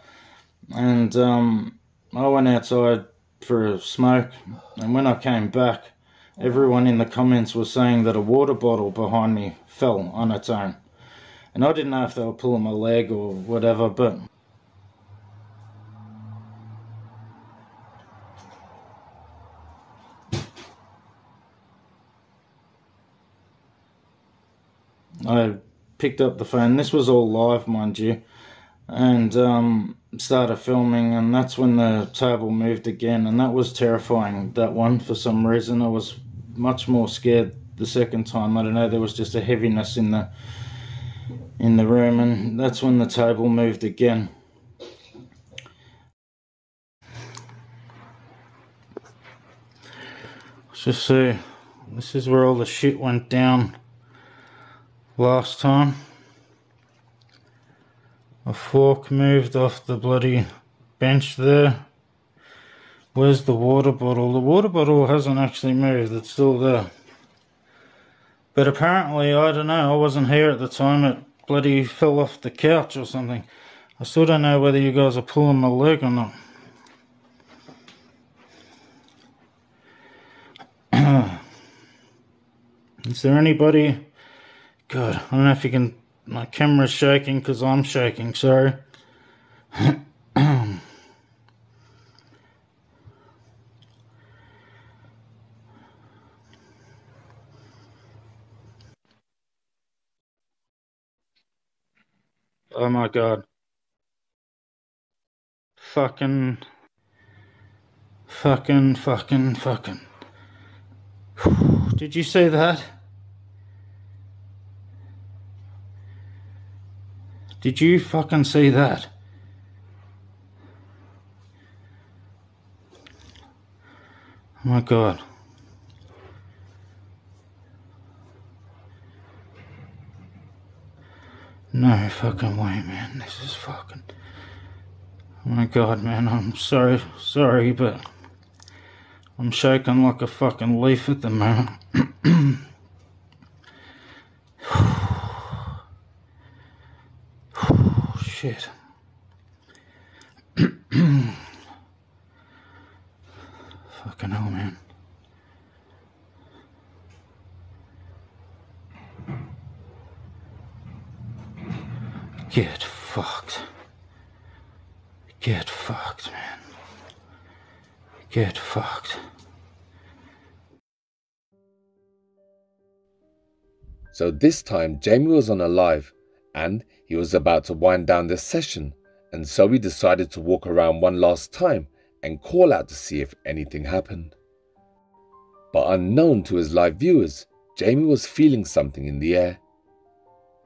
and I went outside for a smoke, and when I came back, everyone in the comments was saying that a water bottle behind me fell on its own. And I didn't know if they were pulling my leg or whatever, but I picked up the phone. This was all live, mind you, and started filming, and that's when the table moved again, and that was terrifying, that one, for some reason. I was much more scared the second time. I don't know, there was just a heaviness in the room, and that's when the table moved again. Let's just see, this is where all the shit went down last time. A fork moved off the bloody bench there. Where's the water bottle? The water bottle hasn't actually moved, it's still there. But apparently, I don't know, I wasn't here at the time, it bloody fell off the couch or something. I still don't know whether you guys are pulling my leg or not. Is there anybody? God, I don't know if you can, my camera's shaking because I'm shaking, sorry. Oh my God. Fucking. Did you see that? Did you fucking see that? Oh my god. No fucking way, man. This is fucking... Oh my god, man. I'm sorry, but I'm shaking like a fucking leaf at the moment. Shit. Fucking hell, man. Get fucked. Get fucked, man. Get fucked. So this time Jamie was on a live and he was about to wind down this session, and so we decided to walk around one last time and call out to see if anything happened. But unknown to his live viewers, Jamie was feeling something in the air.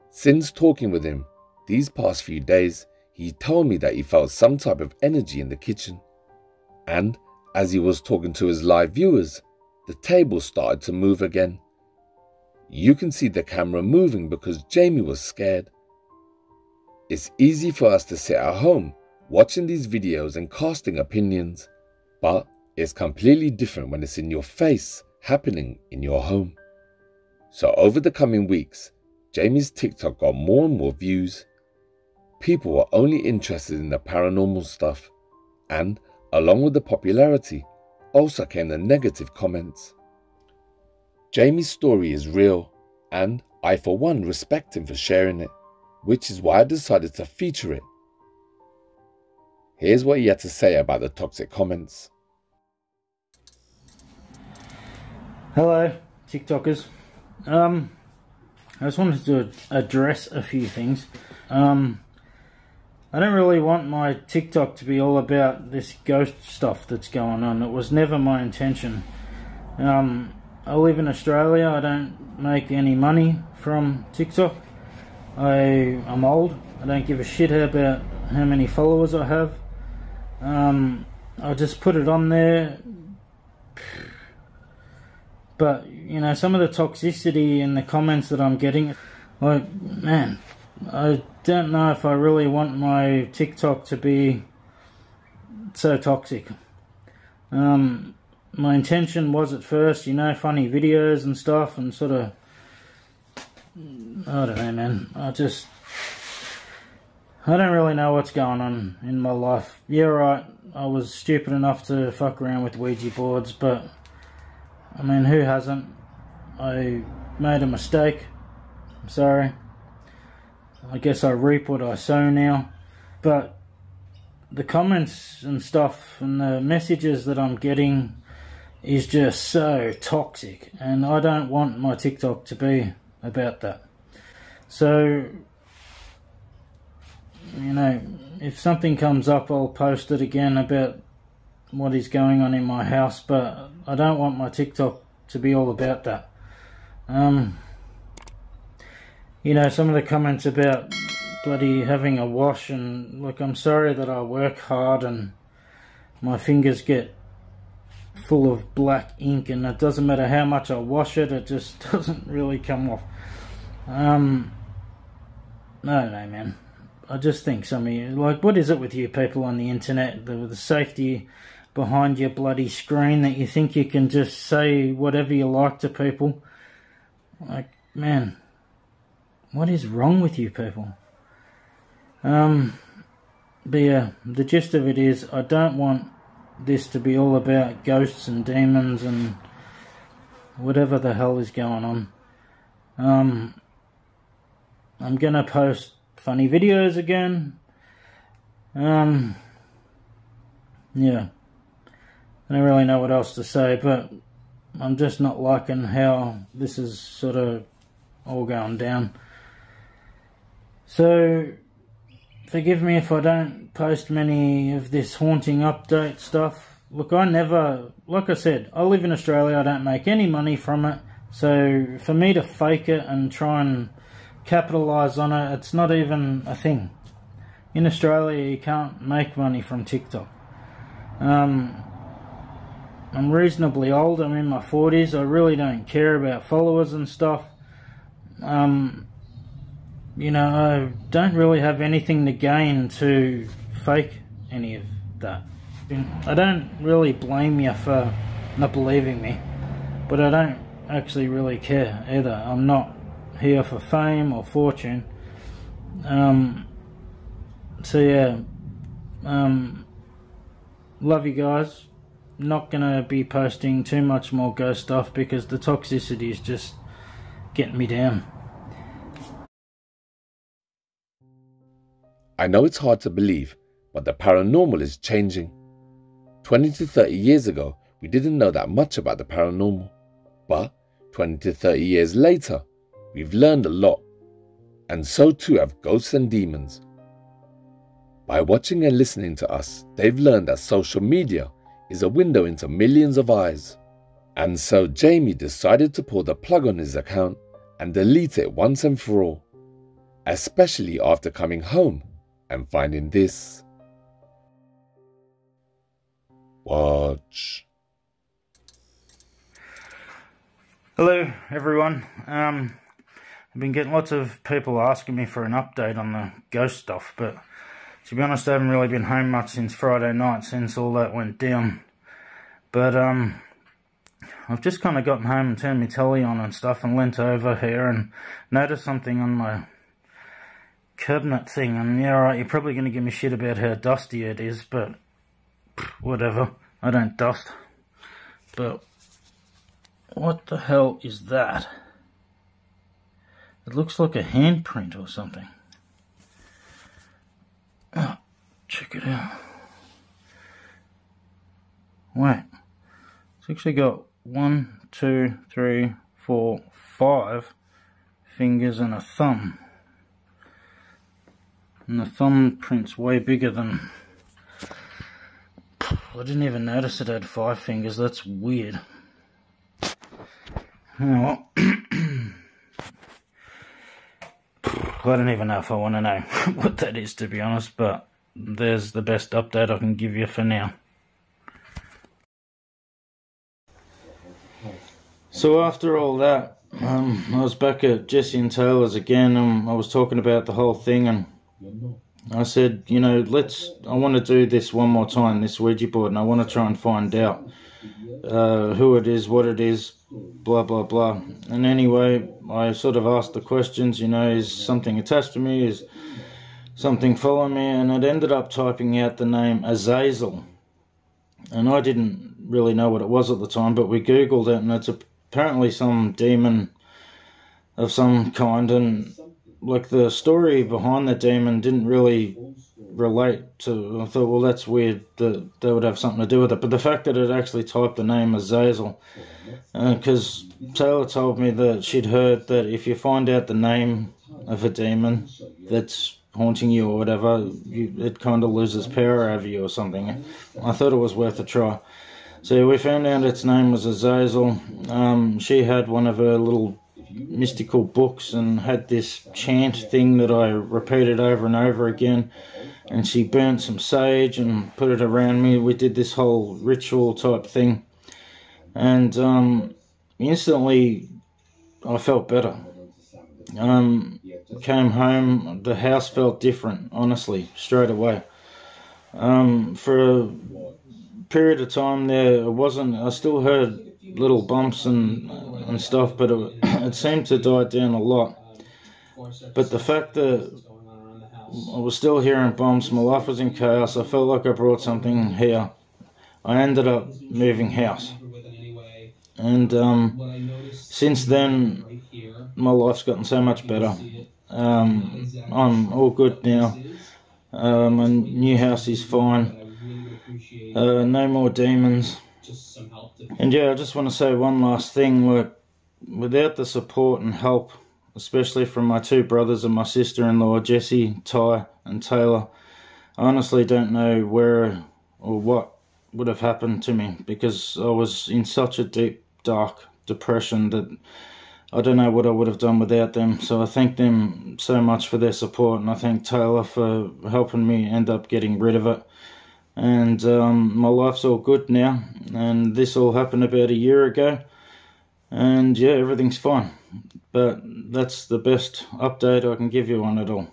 Since talking with him these past few days, he told me that he felt some type of energy in the kitchen. And as he was talking to his live viewers, the table started to move again. You can see the camera moving because Jamie was scared. It's easy for us to sit at home watching these videos and casting opinions, but it's completely different when it's in your face, happening in your home. So over the coming weeks, Jamie's TikTok got more and more views. People were only interested in the paranormal stuff, and along with the popularity also came the negative comments. Jamie's story is real, and I for one respect him for sharing it, which is why I decided to feature it. Here's what he had to say about the toxic comments. Hello, TikTokers. I just wanted to address a few things. I don't really want my TikTok to be all about this ghost stuff that's going on. It was never my intention. I live in Australia. I don't make any money from TikTok. I'm old. I don't give a shit about how many followers I have. I just put it on there. But, you know, some of the toxicity in the comments that I'm getting, like, man, I don't know if I really want my TikTok to be so toxic. My intention was at first, you know, funny videos and stuff, and sort of, I don't know, man. I don't really know what's going on in my life. Yeah, right, I was stupid enough to fuck around with Ouija boards, but, I mean, who hasn't? I made a mistake. I'm sorry. I guess I reap what I sow now. But the comments and stuff and the messages that I'm getting is just so toxic, and I don't want my TikTok to be about that. So, you know, if something comes up, I'll post it again about what is going on in my house, but I don't want my TikTok to be all about that. You know, some of the comments about bloody having a wash, and look, I'm sorry that I work hard and my fingers get full of black ink, and it doesn't matter how much I wash it, it just doesn't really come off. No, man. I just think some of you, like, what is it with you people on the internet, the safety behind your bloody screen, that you think you can just say whatever you like to people? Like, man, what is wrong with you people? But yeah, the gist of it is, I don't want this to be all about ghosts and demons and whatever the hell is going on. I'm gonna post funny videos again. Yeah, I don't really know what else to say, but I'm just not liking how this is sort of all going down. So, forgive me if I don't post many of this haunting update stuff. Look, I never, like I said, I live in Australia, I don't make any money from it. So, for me to fake it and try and capitalise on it. It's not even a thing. In Australia, you can't make money from TikTok. I'm reasonably old. I'm in my 40s. I really don't care about followers and stuff. You know, I don't really have anything to gain to fake any of that. I don't really blame you for not believing me, but I don't actually really care either. I'm not here for fame or fortune. So yeah, love you guys. Not gonna be posting too much more ghost stuff because the toxicity is just getting me down. I know it's hard to believe, but the paranormal is changing. 20 to 30 years ago, we didn't know that much about the paranormal. But 20 to 30 years later, we've learned a lot. And so too have ghosts and demons. By watching and listening to us, they've learned that social media is a window into millions of eyes. And so Jamie decided to pull the plug on his account and delete it once and for all. Especially after coming home and finding this. Watch. Hello everyone. I've been getting lots of people asking me for an update on the ghost stuff, but to be honest I haven't really been home much since Friday night, since all that went down. But I've just kind of gotten home and turned my telly on and stuff and leant over here and noticed something on my cabinet thing. And yeah, alright, you're probably going to give me shit about how dusty it is, but whatever, I don't dust. But what the hell is that? It looks like a handprint or something. Oh, check it out. Wait, it's actually got 1, 2, 3, 4, 5 fingers and a thumb. And the thumbprint's way bigger than... I didn't even notice it had 5 fingers. That's weird. Oh, I don't even know if I want to know what that is, to be honest, but there's the best update I can give you for now. So after all that, I was back at Jesse and Taylor's again, and I was talking about the whole thing, and I said, you know, I want to do this one more time, this Ouija board, and I want to try and find out who it is, what it is, blah, blah, blah. And anyway, I sort of asked the questions, you know, is something attached to me, is something following me, and it ended up typing out the name Azazel. And I didn't really know what it was at the time, but we Googled it, and it's apparently some demon of some kind, and like the story behind the demon didn't really relate to. I thought, well, that's weird that they would have something to do with it. But the fact that it actually typed the name Azazel, because Taylor told me that she'd heard that if you find out the name of a demon that's haunting you or whatever, it kind of loses power over you or something. I thought it was worth a try. So we found out its name was Azazel. She had one of her little mystical books and had this chant thing that I repeated over and over again, and she burnt some sage and put it around me. We did this whole ritual type thing, and instantly I felt better. Came home, the house felt different, honestly, straight away. For a period of time there, I still heard little bumps and stuff, but it seemed to die down a lot. But the fact that I was still hearing bumps, my life was in chaos, I felt like I brought something here. I ended up moving house. And since then, my life's gotten so much better. I'm all good now. My new house is fine. No more demons. And yeah, I just want to say one last thing. Look, without the support and help, especially from my 2 brothers and my sister-in-law, Jesse, Ty and Taylor, I honestly don't know where or what would have happened to me, because I was in such a deep, dark depression that I don't know what I would have done without them. So I thank them so much for their support, and I thank Taylor for helping me end up getting rid of it. And my life's all good now, and this all happened about a year ago, and yeah, everything's fine. But that's the best update I can give you on it all.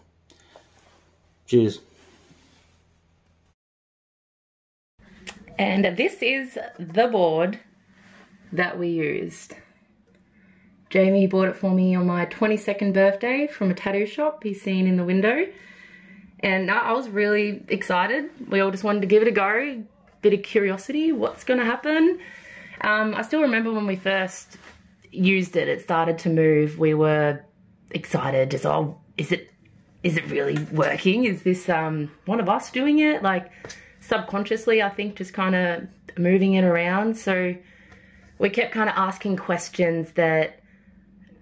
Cheers. And this is the board that we used. Jamie bought it for me on my 22nd birthday from a tattoo shop he's seen in the window. And I was really excited. We all just wanted to give it a go. Bit of curiosity, what's gonna happen? I still remember when we first used it, it started to move. We were excited, just, oh, is it really working? Is this one of us doing it? Like, subconsciously, I think, just kind of moving it around. So we kept kind of asking questions that,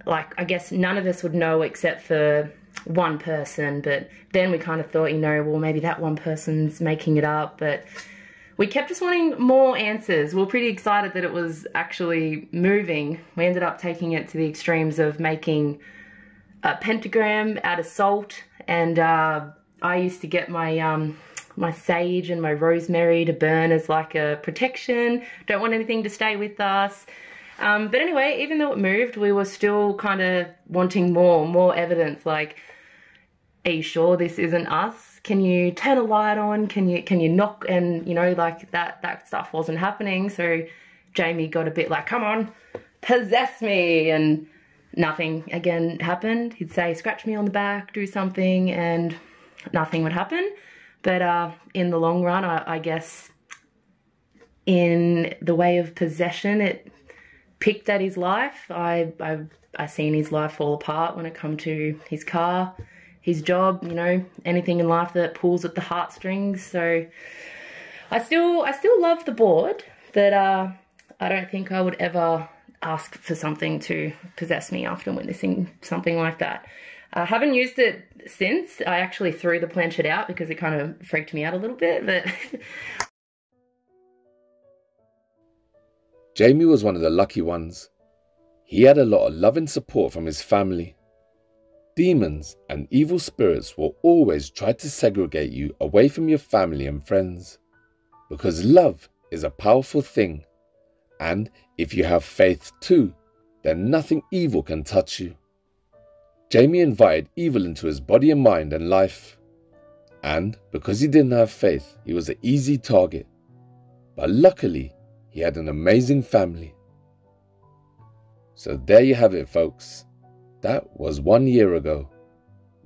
like, I guess none of us would know except for one person. But then we kind of thought, you know, well, maybe that one person's making it up. But we kept just wanting more answers. We were pretty excited that it was actually moving. We ended up taking it to the extremes of making a pentagram out of salt. And I used to get my my sage and my rosemary to burn as like a protection. Don't want anything to stay with us. But anyway, even though it moved, we were still kind of wanting more evidence. Like, are you sure this isn't us? Can you turn a light on? Can you knock? And, you know, like that stuff wasn't happening. So Jamie got a bit like, come on, possess me. And nothing again happened. He'd say, scratch me on the back, do something, and nothing would happen. But in the long run, I guess in the way of possession, it picked at his life. I seen his life fall apart when it come to his car, his job, you know, anything in life that pulls at the heartstrings. So I still love the board, but I don't think I would ever ask for something to possess me after witnessing something like that. I haven't used it since. I actually threw the planchette out because it kind of freaked me out a little bit, but Jamie was one of the lucky ones. He had a lot of love and support from his family. Demons and evil spirits will always try to segregate you away from your family and friends, because love is a powerful thing, and if you have faith too, then nothing evil can touch you. Jamie invited evil into his body and mind and life, and because he didn't have faith, he was an easy target. But luckily, he had an amazing family. So there you have it, folks. That was 1 year ago.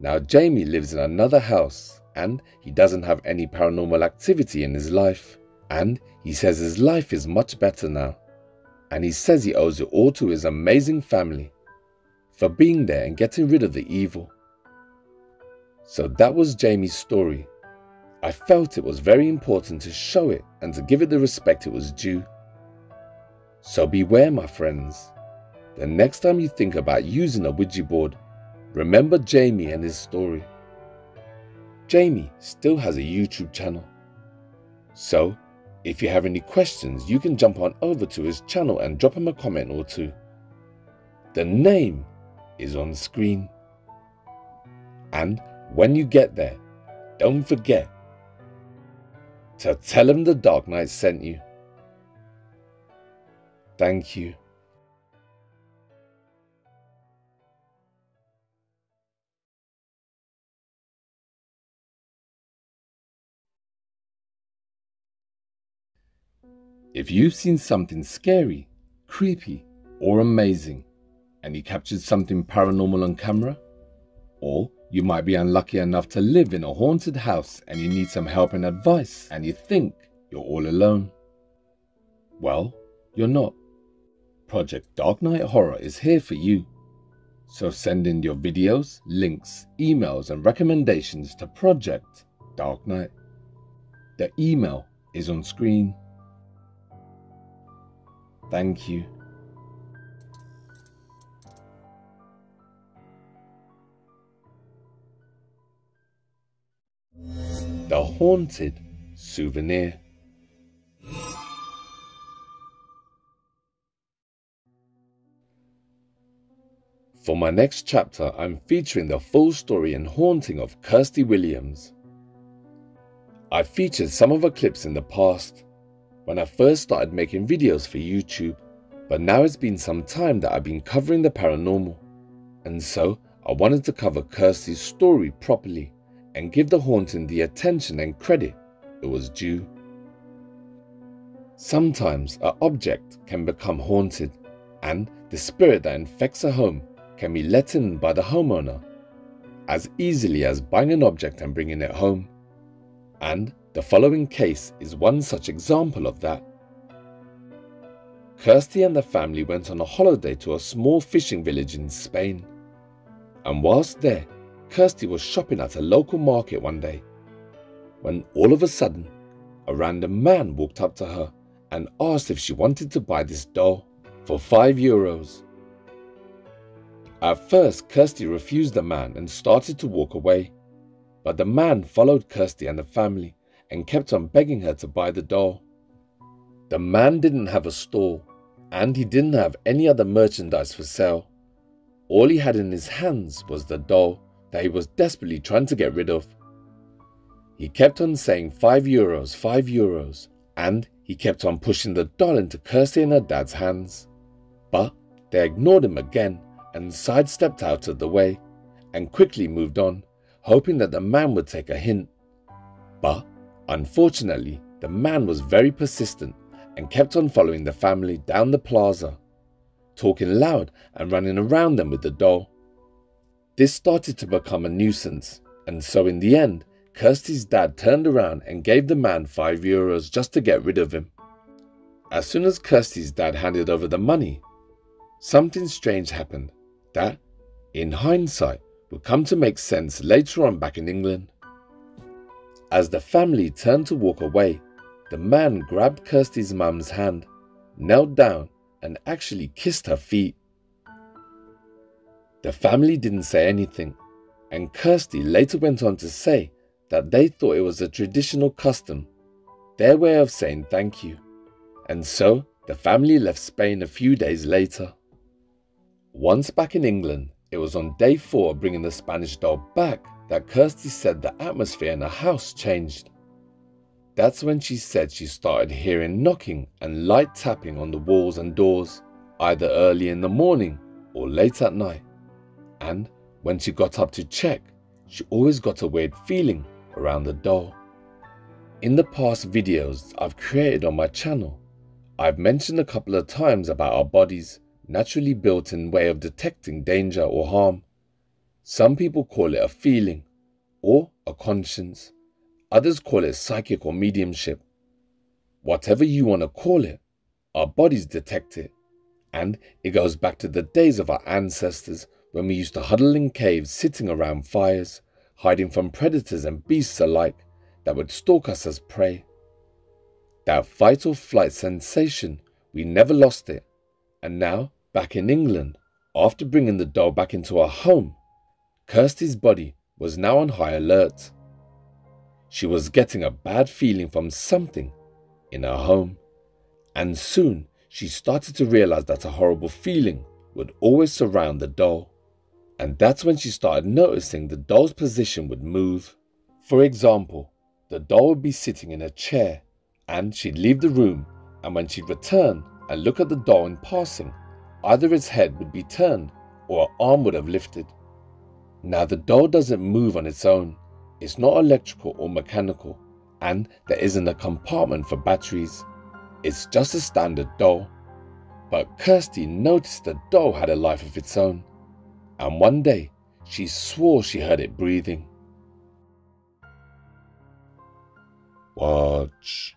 Now Jamie lives in another house, and he doesn't have any paranormal activity in his life. And he says his life is much better now. And he says he owes it all to his amazing family for being there and getting rid of the evil. So that was Jamie's story. I felt it was very important to show it and to give it the respect it was due. So beware, my friends. The next time you think about using a Ouija board, remember Jamie and his story. Jamie still has a YouTube channel. So, if you have any questions, you can jump on over to his channel and drop him a comment or two. The name is on screen. And when you get there, don't forget to tell him the Dark Knight sent you. Thank you. If you've seen something scary, creepy, or amazing, and you captured something paranormal on camera, or you might be unlucky enough to live in a haunted house and you need some help and advice and you think you're all alone, well, you're not. Project Dark Knight Horror is here for you. So send in your videos, links, emails and recommendations to Project Dark Knight. The email is on screen. Thank you. The Haunted Souvenir. For my next chapter, I'm featuring the full story and haunting of Kirsty Williams. I featured some of her clips in the past, when I first started making videos for YouTube, but now it's been some time that I've been covering the paranormal, and so I wanted to cover Kirsty's story properly and give the haunting the attention and credit it was due. Sometimes an object can become haunted, and the spirit that infects a home can be let in by the homeowner as easily as buying an object and bringing it home. And the following case is one such example of that. Kirsty and the family went on a holiday to a small fishing village in Spain. And whilst there, Kirsty was shopping at a local market one day, when all of a sudden, a random man walked up to her and asked if she wanted to buy this doll for €5. At first, Kirsty refused the man and started to walk away, but the man followed Kirsty and the family and kept on begging her to buy the doll. The man didn't have a stall, and he didn't have any other merchandise for sale. All he had in his hands was the doll that he was desperately trying to get rid of. He kept on saying €5, €5, and he kept on pushing the doll into Kirsty and her dad's hands. But they ignored him again and sidestepped out of the way and quickly moved on, hoping that the man would take a hint. But unfortunately, the man was very persistent and kept on following the family down the plaza, talking loud and running around them with the doll. This started to become a nuisance, and so in the end, Kirsty's dad turned around and gave the man €5 just to get rid of him. As soon as Kirsty's dad handed over the money, something strange happened that, in hindsight, would come to make sense later on back in England. As the family turned to walk away, the man grabbed Kirsty's mum's hand, knelt down, and actually kissed her feet. The family didn't say anything, and Kirsty later went on to say that they thought it was a traditional custom, their way of saying thank you, and so the family left Spain a few days later. Once back in England, it was on day 4 of bringing the Spanish doll back that Kirsty said the atmosphere in her house changed. That's when she said she started hearing knocking and light tapping on the walls and doors, either early in the morning or late at night. And when she got up to check, she always got a weird feeling around the doll. In the past videos I've created on my channel, I've mentioned a couple of times about our bodies' naturally built-in way of detecting danger or harm. Some people call it a feeling or a conscience. Others call it psychic or mediumship. Whatever you want to call it, our bodies detect it. And it goes back to the days of our ancestors when we used to huddle in caves sitting around fires, hiding from predators and beasts alike that would stalk us as prey. That fight or flight sensation, we never lost it. And now, back in England, after bringing the doll back into our home, Kirsty's body was now on high alert. She was getting a bad feeling from something in her home, and soon she started to realize that a horrible feeling would always surround the doll. And that's when she started noticing the doll's position would move. For example, the doll would be sitting in a chair, and she'd leave the room, and when she'd return and look at the doll in passing, either its head would be turned or her arm would have lifted. Now the doll doesn't move on its own. It's not electrical or mechanical, and there isn't a compartment for batteries. It's just a standard doll. But Kirsty noticed the doll had a life of its own, and one day she swore she heard it breathing. Watch.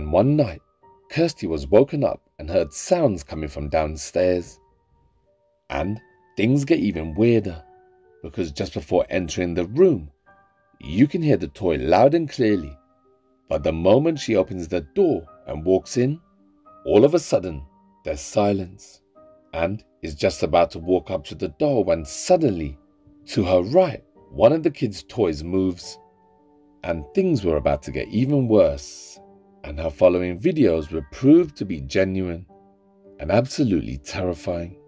And one night, Kirsty was woken up and heard sounds coming from downstairs. And things get even weirder, because just before entering the room, you can hear the toy loud and clearly. But the moment she opens the door and walks in, all of a sudden, there's silence, and is just about to walk up to the door when suddenly, to her right, one of the kids' toys moves. And things were about to get even worse, and her following videos would prove to be genuine and absolutely terrifying.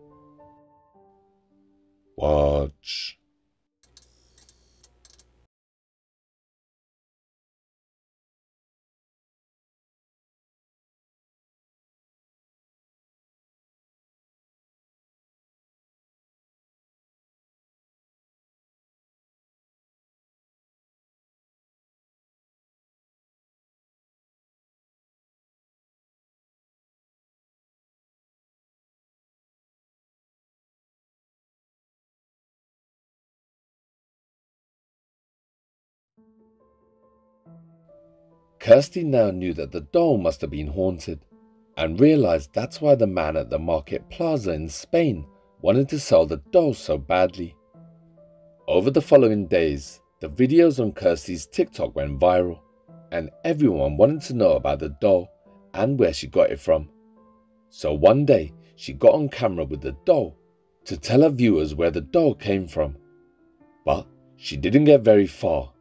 Watch. Kirsty now knew that the doll must have been haunted, and realized that's why the man at the market plaza in Spain wanted to sell the doll so badly. Over the following days, the videos on Kirsty's TikTok went viral, and everyone wanted to know about the doll and where she got it from. So one day, she got on camera with the doll to tell her viewers where the doll came from. But she didn't get very far.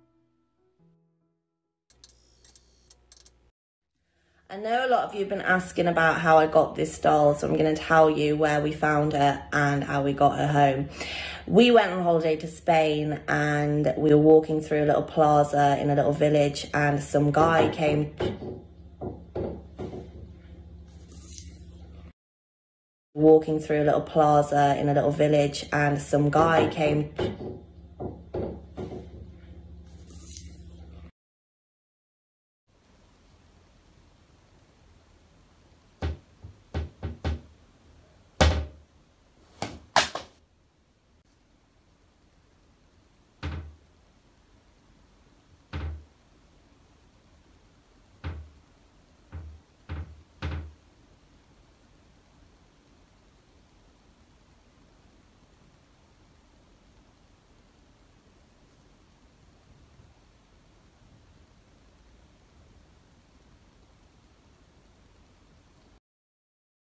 I know a lot of you have been asking about how I got this doll, so I'm going to tell you where we found her and how we got her home. We went on holiday to Spain and we were walking through a little plaza in a little village, and some guy came... Walking through a little plaza in a little village, and some guy came...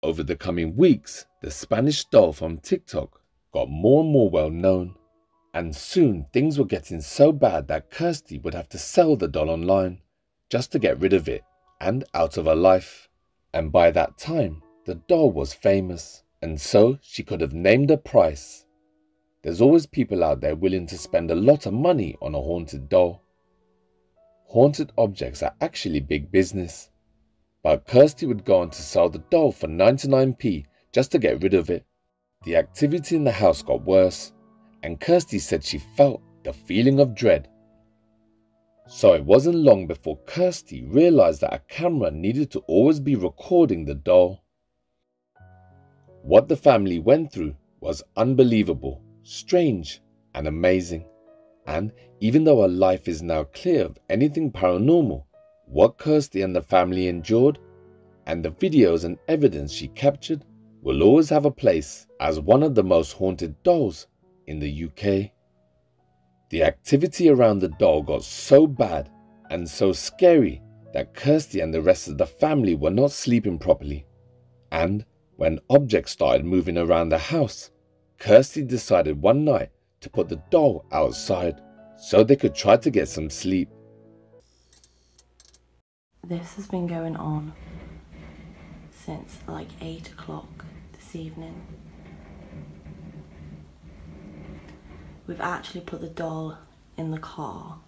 Over the coming weeks, the Spanish doll from TikTok got more and more well known, and soon things were getting so bad that Kirsty would have to sell the doll online just to get rid of it and out of her life. And by that time, the doll was famous, and so she could have named a price. There's always people out there willing to spend a lot of money on a haunted doll. Haunted objects are actually big business. But Kirsty would go on to sell the doll for 99p just to get rid of it. The activity in the house got worse, and Kirsty said she felt the feeling of dread. So it wasn't long before Kirsty realized that a camera needed to always be recording the doll. What the family went through was unbelievable, strange, and amazing. And even though her life is now clear of anything paranormal, what Kirsty and the family endured, and the videos and evidence she captured, will always have a place as one of the most haunted dolls in the UK. The activity around the doll got so bad and so scary that Kirsty and the rest of the family were not sleeping properly. And when objects started moving around the house, Kirsty decided one night to put the doll outside so they could try to get some sleep. This has been going on since like 8 o'clock this evening. We've actually put the doll in the car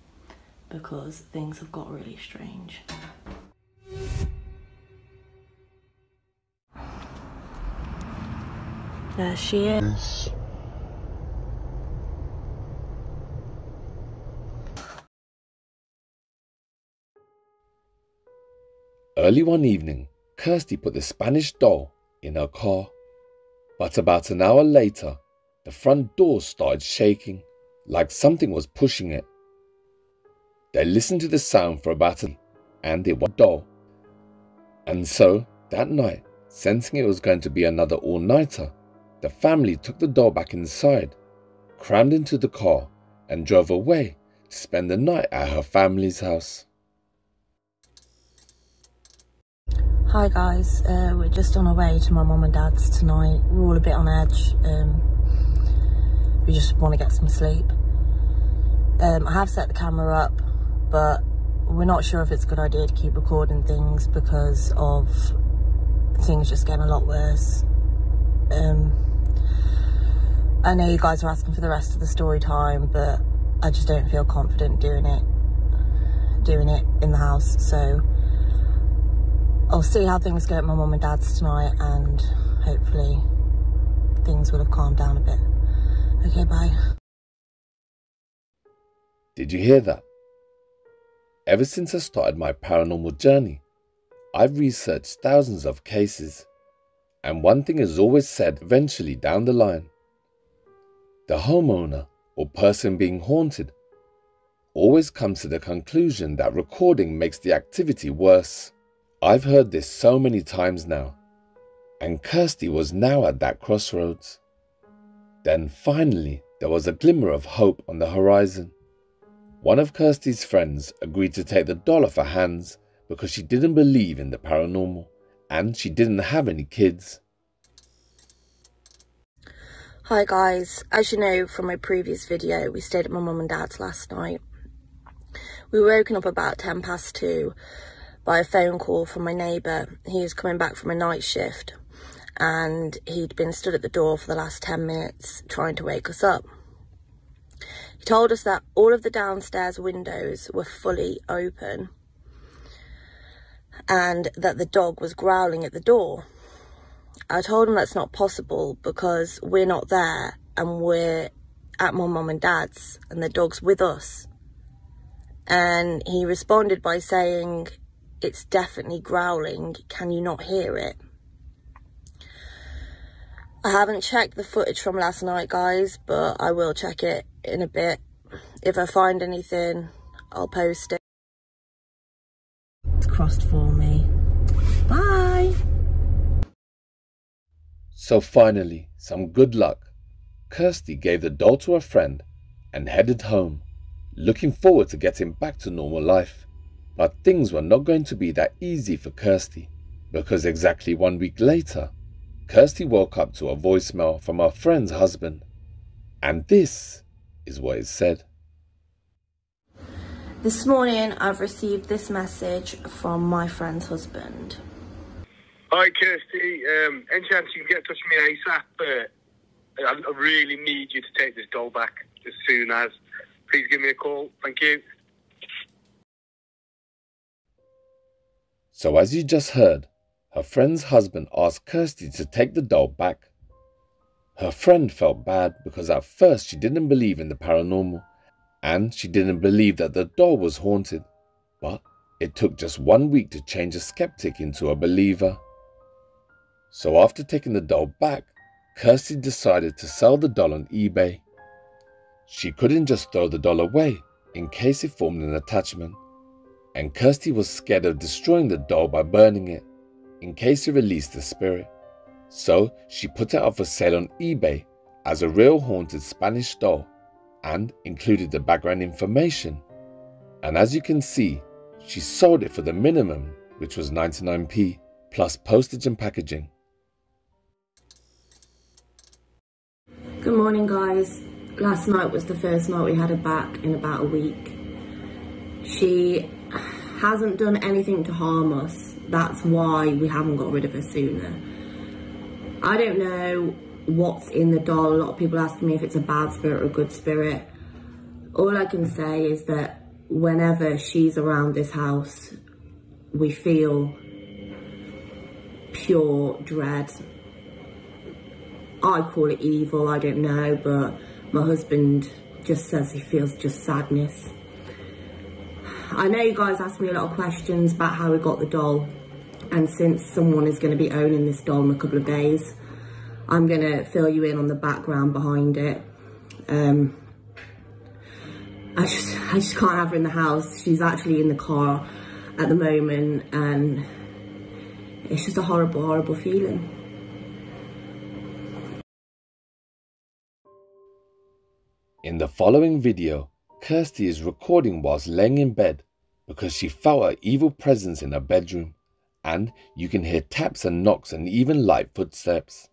because things have got really strange. There she is. Early one evening, Kirsty put the Spanish doll in her car, but about an hour later, the front door started shaking, like something was pushing it. They listened to the sound for about a minute, and it was a doll. And so, that night, sensing it was going to be another all-nighter, the family took the doll back inside, crammed into the car, and drove away to spend the night at her family's house. Hi guys, we're just on our way to my mum and dad's tonight. We're all a bit on edge. We just want to get some sleep. I have set the camera up, but we're not sure if it's a good idea to keep recording things because of things just getting a lot worse. I know you guys are asking for the rest of the story time, but I just don't feel confident doing it in the house. So I'll see how things go at my mum and dad's tonight, and hopefully things will have calmed down a bit. Okay, bye. Did you hear that? Ever since I started my paranormal journey, I've researched thousands of cases, and one thing is always said eventually down the line. The homeowner or person being haunted always comes to the conclusion that recording makes the activity worse. I've heard this so many times now, and Kirsty was now at that crossroads. Then finally, there was a glimmer of hope on the horizon. One of Kirsty's friends agreed to take the doll off her hands because she didn't believe in the paranormal, and she didn't have any kids. Hi guys, as you know from my previous video, we stayed at my mum and dad's last night. We were woken up about 2:10 by a phone call from my neighbour. He was coming back from a night shift and he'd been stood at the door for the last 10 minutes trying to wake us up. He told us that all of the downstairs windows were fully open and that the dog was growling at the door. I told him that's not possible because we're not there and we're at my mum and dad's and the dog's with us. And he responded by saying, "It's definitely growling, can you not hear it?" I haven't checked the footage from last night, guys, but I will check it in a bit. If I find anything, I'll post it. It's crossed for me. Bye! So finally, some good luck. Kirsty gave the doll to a friend and headed home, looking forward to getting back to normal life. But things were not going to be that easy for Kirsty, because exactly 1 week later, Kirsty woke up to a voicemail from her friend's husband. And this is what it said. This morning, I've received this message from my friend's husband. Hi, Kirsty. Any chance you can get in touch with me ASAP? I really need you to take this doll back as soon as. Please give me a call. Thank you. So as you just heard, her friend's husband asked Kirsty to take the doll back. Her friend felt bad because at first she didn't believe in the paranormal, and she didn't believe that the doll was haunted. But it took just 1 week to change a skeptic into a believer. So after taking the doll back, Kirsty decided to sell the doll on eBay. She couldn't just throw the doll away in case it formed an attachment, and Kirsty was scared of destroying the doll by burning it in case it released the spirit. So she put it up for sale on eBay as a real haunted Spanish doll and included the background information. And as you can see, she sold it for the minimum, which was 99p plus postage and packaging. Good morning, guys. Last night was the first night we had her back in about a week. She hasn't done anything to harm us. That's why we haven't got rid of her sooner. I don't know what's in the doll. A lot of people ask me if it's a bad spirit or a good spirit. All I can say is that whenever she's around this house, we feel pure dread. I call it evil, I don't know, but my husband just says he feels just sadness. I know you guys asked me a lot of questions about how we got the doll, and since someone is going to be owning this doll in a couple of days, I'm going to fill you in on the background behind it. I just can't have her in the house. She's actually in the car at the moment, and It's just a horrible, horrible feeling. In the following video, Kirsty is recording whilst laying in bed because she felt an evil presence in her bedroom, and you can hear taps and knocks and even light footsteps.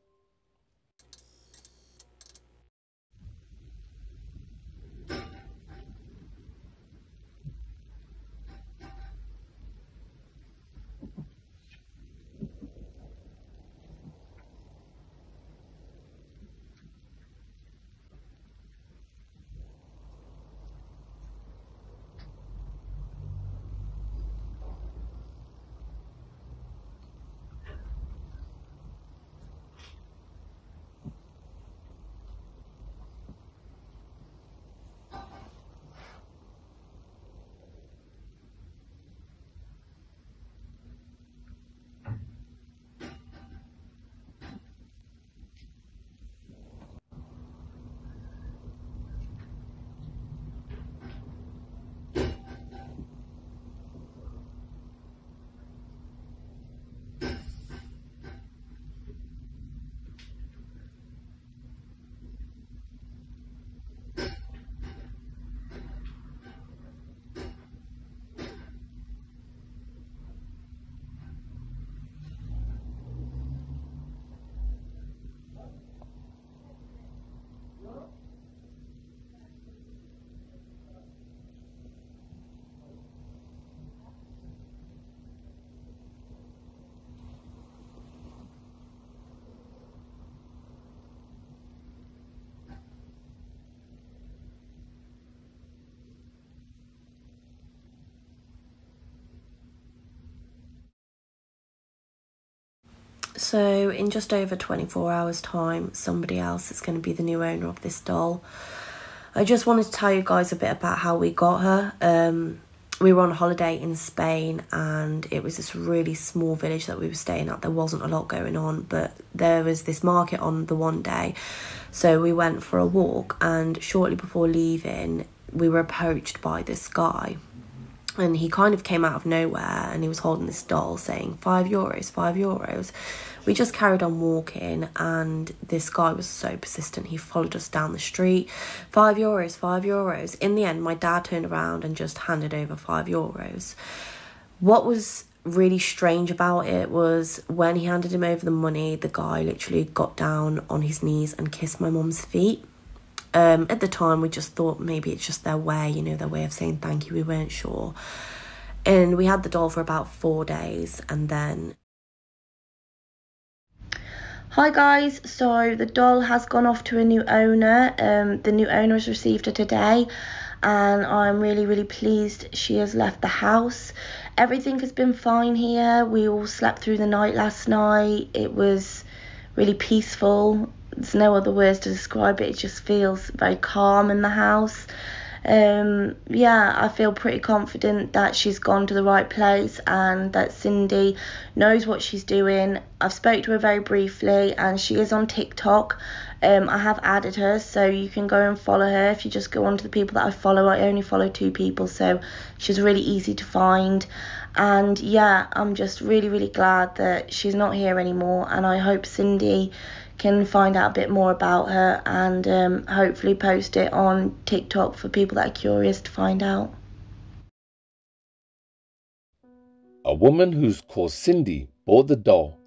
So in just over 24 hours time, somebody else is going to be the new owner of this doll. I just wanted to tell you guys a bit about how we got her. We were on holiday in Spain, and it was this really small village that we were staying at. There wasn't a lot going on, but there was this market on the one day. So we went for a walk, and shortly before leaving, we were approached by this guy. And he kind of came out of nowhere, and he was holding this doll saying, €5, €5. We just carried on walking, and this guy was so persistent. He followed us down the street. €5, €5. In the end, my dad turned around and just handed over €5. What was really strange about it was when he handed him over the money, the guy literally got down on his knees and kissed my mum's feet. At the time, we just thought maybe it's just their way, you know, their way of saying thank you. We weren't sure. And we had the doll for about 4 days, and then... Hi guys, so the doll has gone off to a new owner. The new owner has received her today, and I'm really pleased she has left the house. Everything has been fine here. We all slept through the night last night. It was really peaceful. There's no other words to describe it. It just feels very calm in the house. Yeah, I feel pretty confident that she's gone to the right place and that Cindy knows what she's doing. I've spoke to her very briefly, and she is on TikTok. I have added her, so you can go and follow her. If you just go on to the people that I follow, I only follow 2 people, so she's really easy to find. And yeah, I'm just really glad that she's not here anymore, and I hope Cindy can find out a bit more about her and hopefully post it on TikTok for people that are curious to find out. A woman who's called Cindy bought the doll,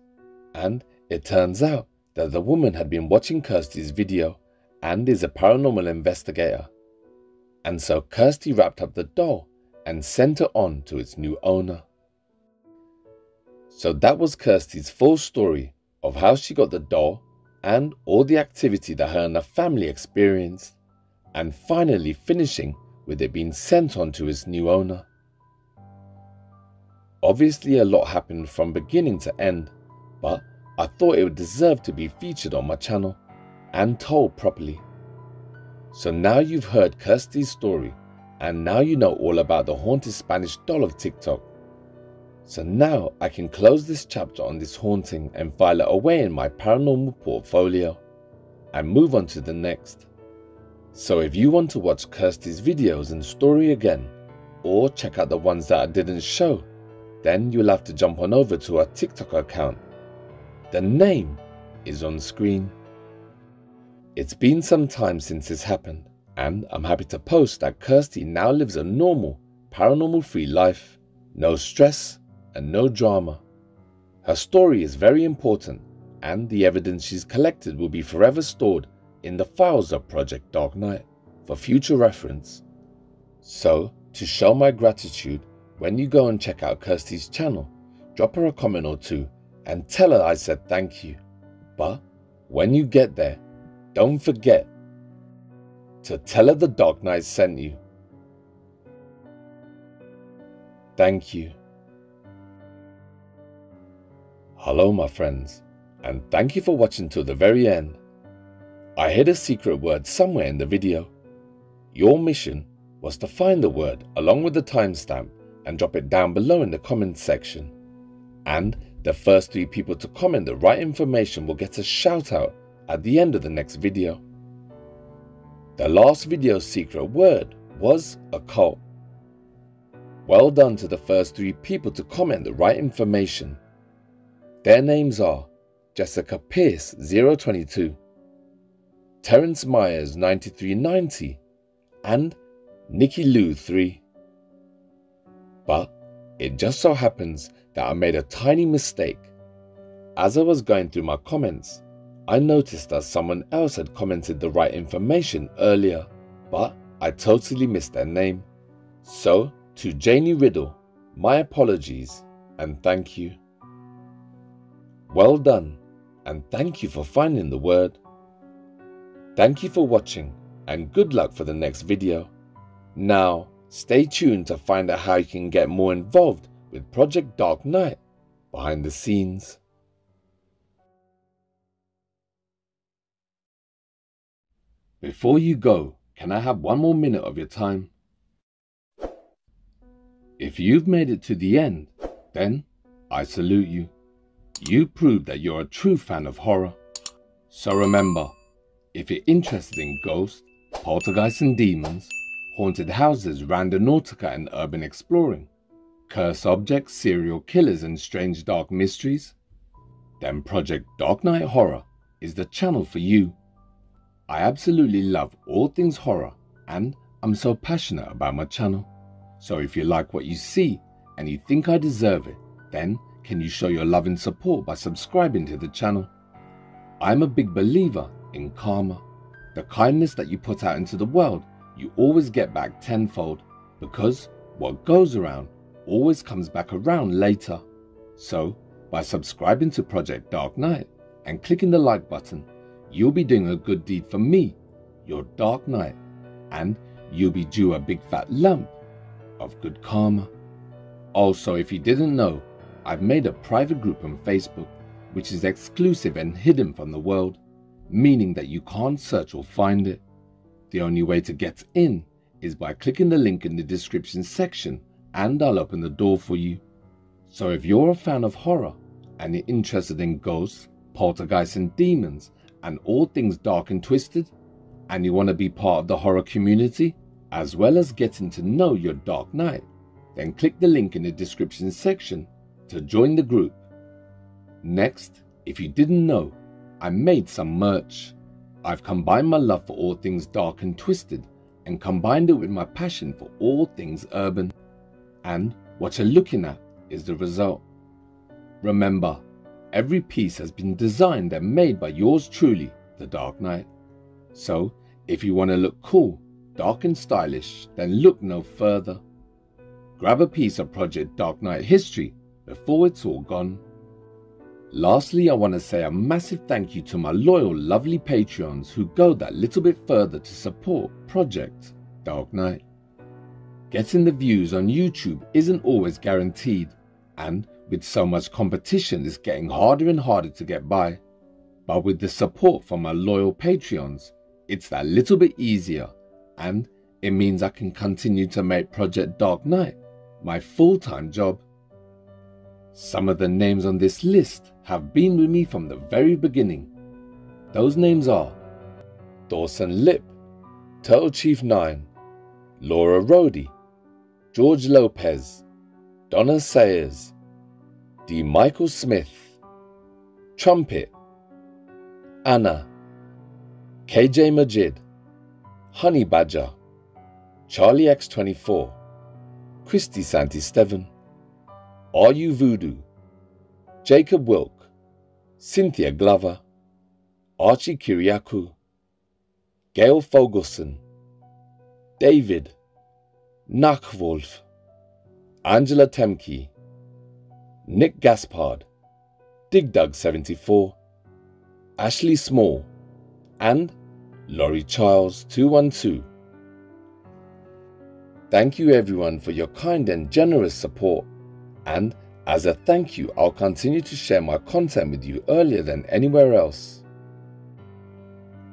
and it turns out that the woman had been watching Kirsty's video and is a paranormal investigator. And so Kirsty wrapped up the doll and sent her on to its new owner. So that was Kirsty's full story of how she got the doll and all the activity that her and her family experienced, and finally finishing with it being sent on to its new owner. Obviously a lot happened from beginning to end, but I thought it would deserve to be featured on my channel and told properly. So now you've heard Kirsty's story, and now you know all about the haunted Spanish doll of TikTok. So now I can close this chapter on this haunting and file it away in my paranormal portfolio and move on to the next. So if you want to watch Kirsty's videos and story again, or check out the ones that I didn't show, then you'll have to jump on over to our TikTok account. The name is on screen. It's been some time since this happened, and I'm happy to post that Kirsty now lives a normal, paranormal-free life. No stress and no drama. Her story is very important, and the evidence she's collected will be forever stored in the files of Project Dark Knight for future reference. So, to show my gratitude, when you go and check out Kirsty's channel, drop her a comment or two and tell her I said thank you. But when you get there, don't forget to tell her the Dark Knight sent you. Thank you. Hello my friends, and thank you for watching till the very end. I hid a secret word somewhere in the video. Your mission was to find the word along with the timestamp and drop it down below in the comments section. And the first 3 people to comment the right information will get a shout out at the end of the next video. The last video's secret word was occult. Well done to the first 3 people to comment the right information. Their names are Jessica Pierce 022, Terence Myers 9390 and Nikki Lou 3. But it just so happens that I made a tiny mistake. As I was going through my comments, I noticed that someone else had commented the right information earlier, but I totally missed their name. So, to Janie Riddle, my apologies and thank you. Well done, and thank you for finding the word. Thank you for watching, and good luck for the next video. Now, stay tuned to find out how you can get more involved with Project Dark Knight behind the scenes. Before you go, can I have one more minute of your time? If you've made it to the end, then I salute you. You prove that you're a true fan of horror. So remember, if you're interested in ghosts, poltergeists and demons, haunted houses, randonautica and urban exploring, cursed objects, serial killers and strange dark mysteries, then Project Dark Knight Horror is the channel for you. I absolutely love all things horror, and I'm so passionate about my channel. So if you like what you see and you think I deserve it, then can you show your love and support by subscribing to the channel? I'm a big believer in karma. The kindness that you put out into the world, you always get back tenfold, because what goes around always comes back around later. So, by subscribing to Project Dark Knight and clicking the like button, you'll be doing a good deed for me, your Dark Knight, and you'll be due a big fat lump of good karma. Also, if you didn't know, I've made a private group on Facebook, which is exclusive and hidden from the world, meaning that you can't search or find it. The only way to get in is by clicking the link in the description section, and I'll open the door for you. So if you're a fan of horror and you're interested in ghosts, poltergeists and demons and all things dark and twisted, and you want to be part of the horror community as well as getting to know your Dark Knight, then click the link in the description section to join the group. Next, if you didn't know, I made some merch. I've combined my love for all things dark and twisted and combined it with my passion for all things urban. And what you're looking at is the result. Remember, every piece has been designed and made by yours truly, the Dark Knight. So, if you want to look cool, dark and stylish, then look no further. Grab a piece of Project Dark Knight history before it's all gone. Lastly, I want to say a massive thank you to my loyal, lovely Patreons who go that little bit further to support Project Dark Knight. Getting the views on YouTube isn't always guaranteed, and with so much competition, it's getting harder and harder to get by. But with the support from my loyal Patreons, it's that little bit easier, and it means I can continue to make Project Dark Knight my full-time job. Some of the names on this list have been with me from the very beginning. Those names are Dawson Lip, Turtle Chief 9, Laura Rhodey, George Lopez, Donna Sayers, D. Michael Smith, Trumpet, Anna, KJ Majid, Honey Badger, Charlie X24, Christy Santisteven, Are You Voodoo, Jacob Wilk, Cynthia Glover, Archie Kiriakou, Gail Fogelson, David, Nachwolf, Angela Temke, Nick Gaspard, DigDug74, Ashley Small, and Laurie Charles 212. Thank you everyone for your kind and generous support, and as a thank you, I'll continue to share my content with you earlier than anywhere else.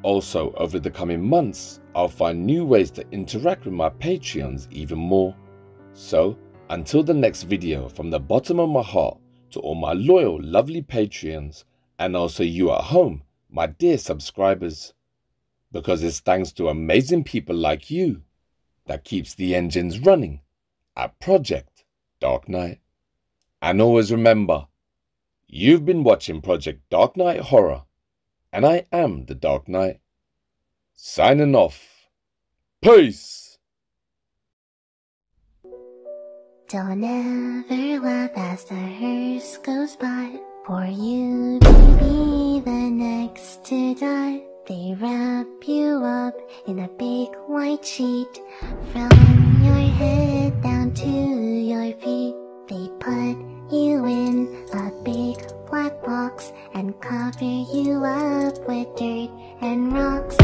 Also, over the coming months, I'll find new ways to interact with my Patreons even more. So, until the next video, from the bottom of my heart to all my loyal, lovely Patreons, and also you at home, my dear subscribers, because it's thanks to amazing people like you that keeps the engines running at Project Dark Knight. And always remember, you've been watching Project Dark Knight Horror, and I am the Dark Knight. Signing off. Peace! Don't ever laugh as the hearse goes by, for you may be the next to die. They wrap you up in a big white sheet, from your head down to your feet. They put you in a big black box and cover you up with dirt and rocks.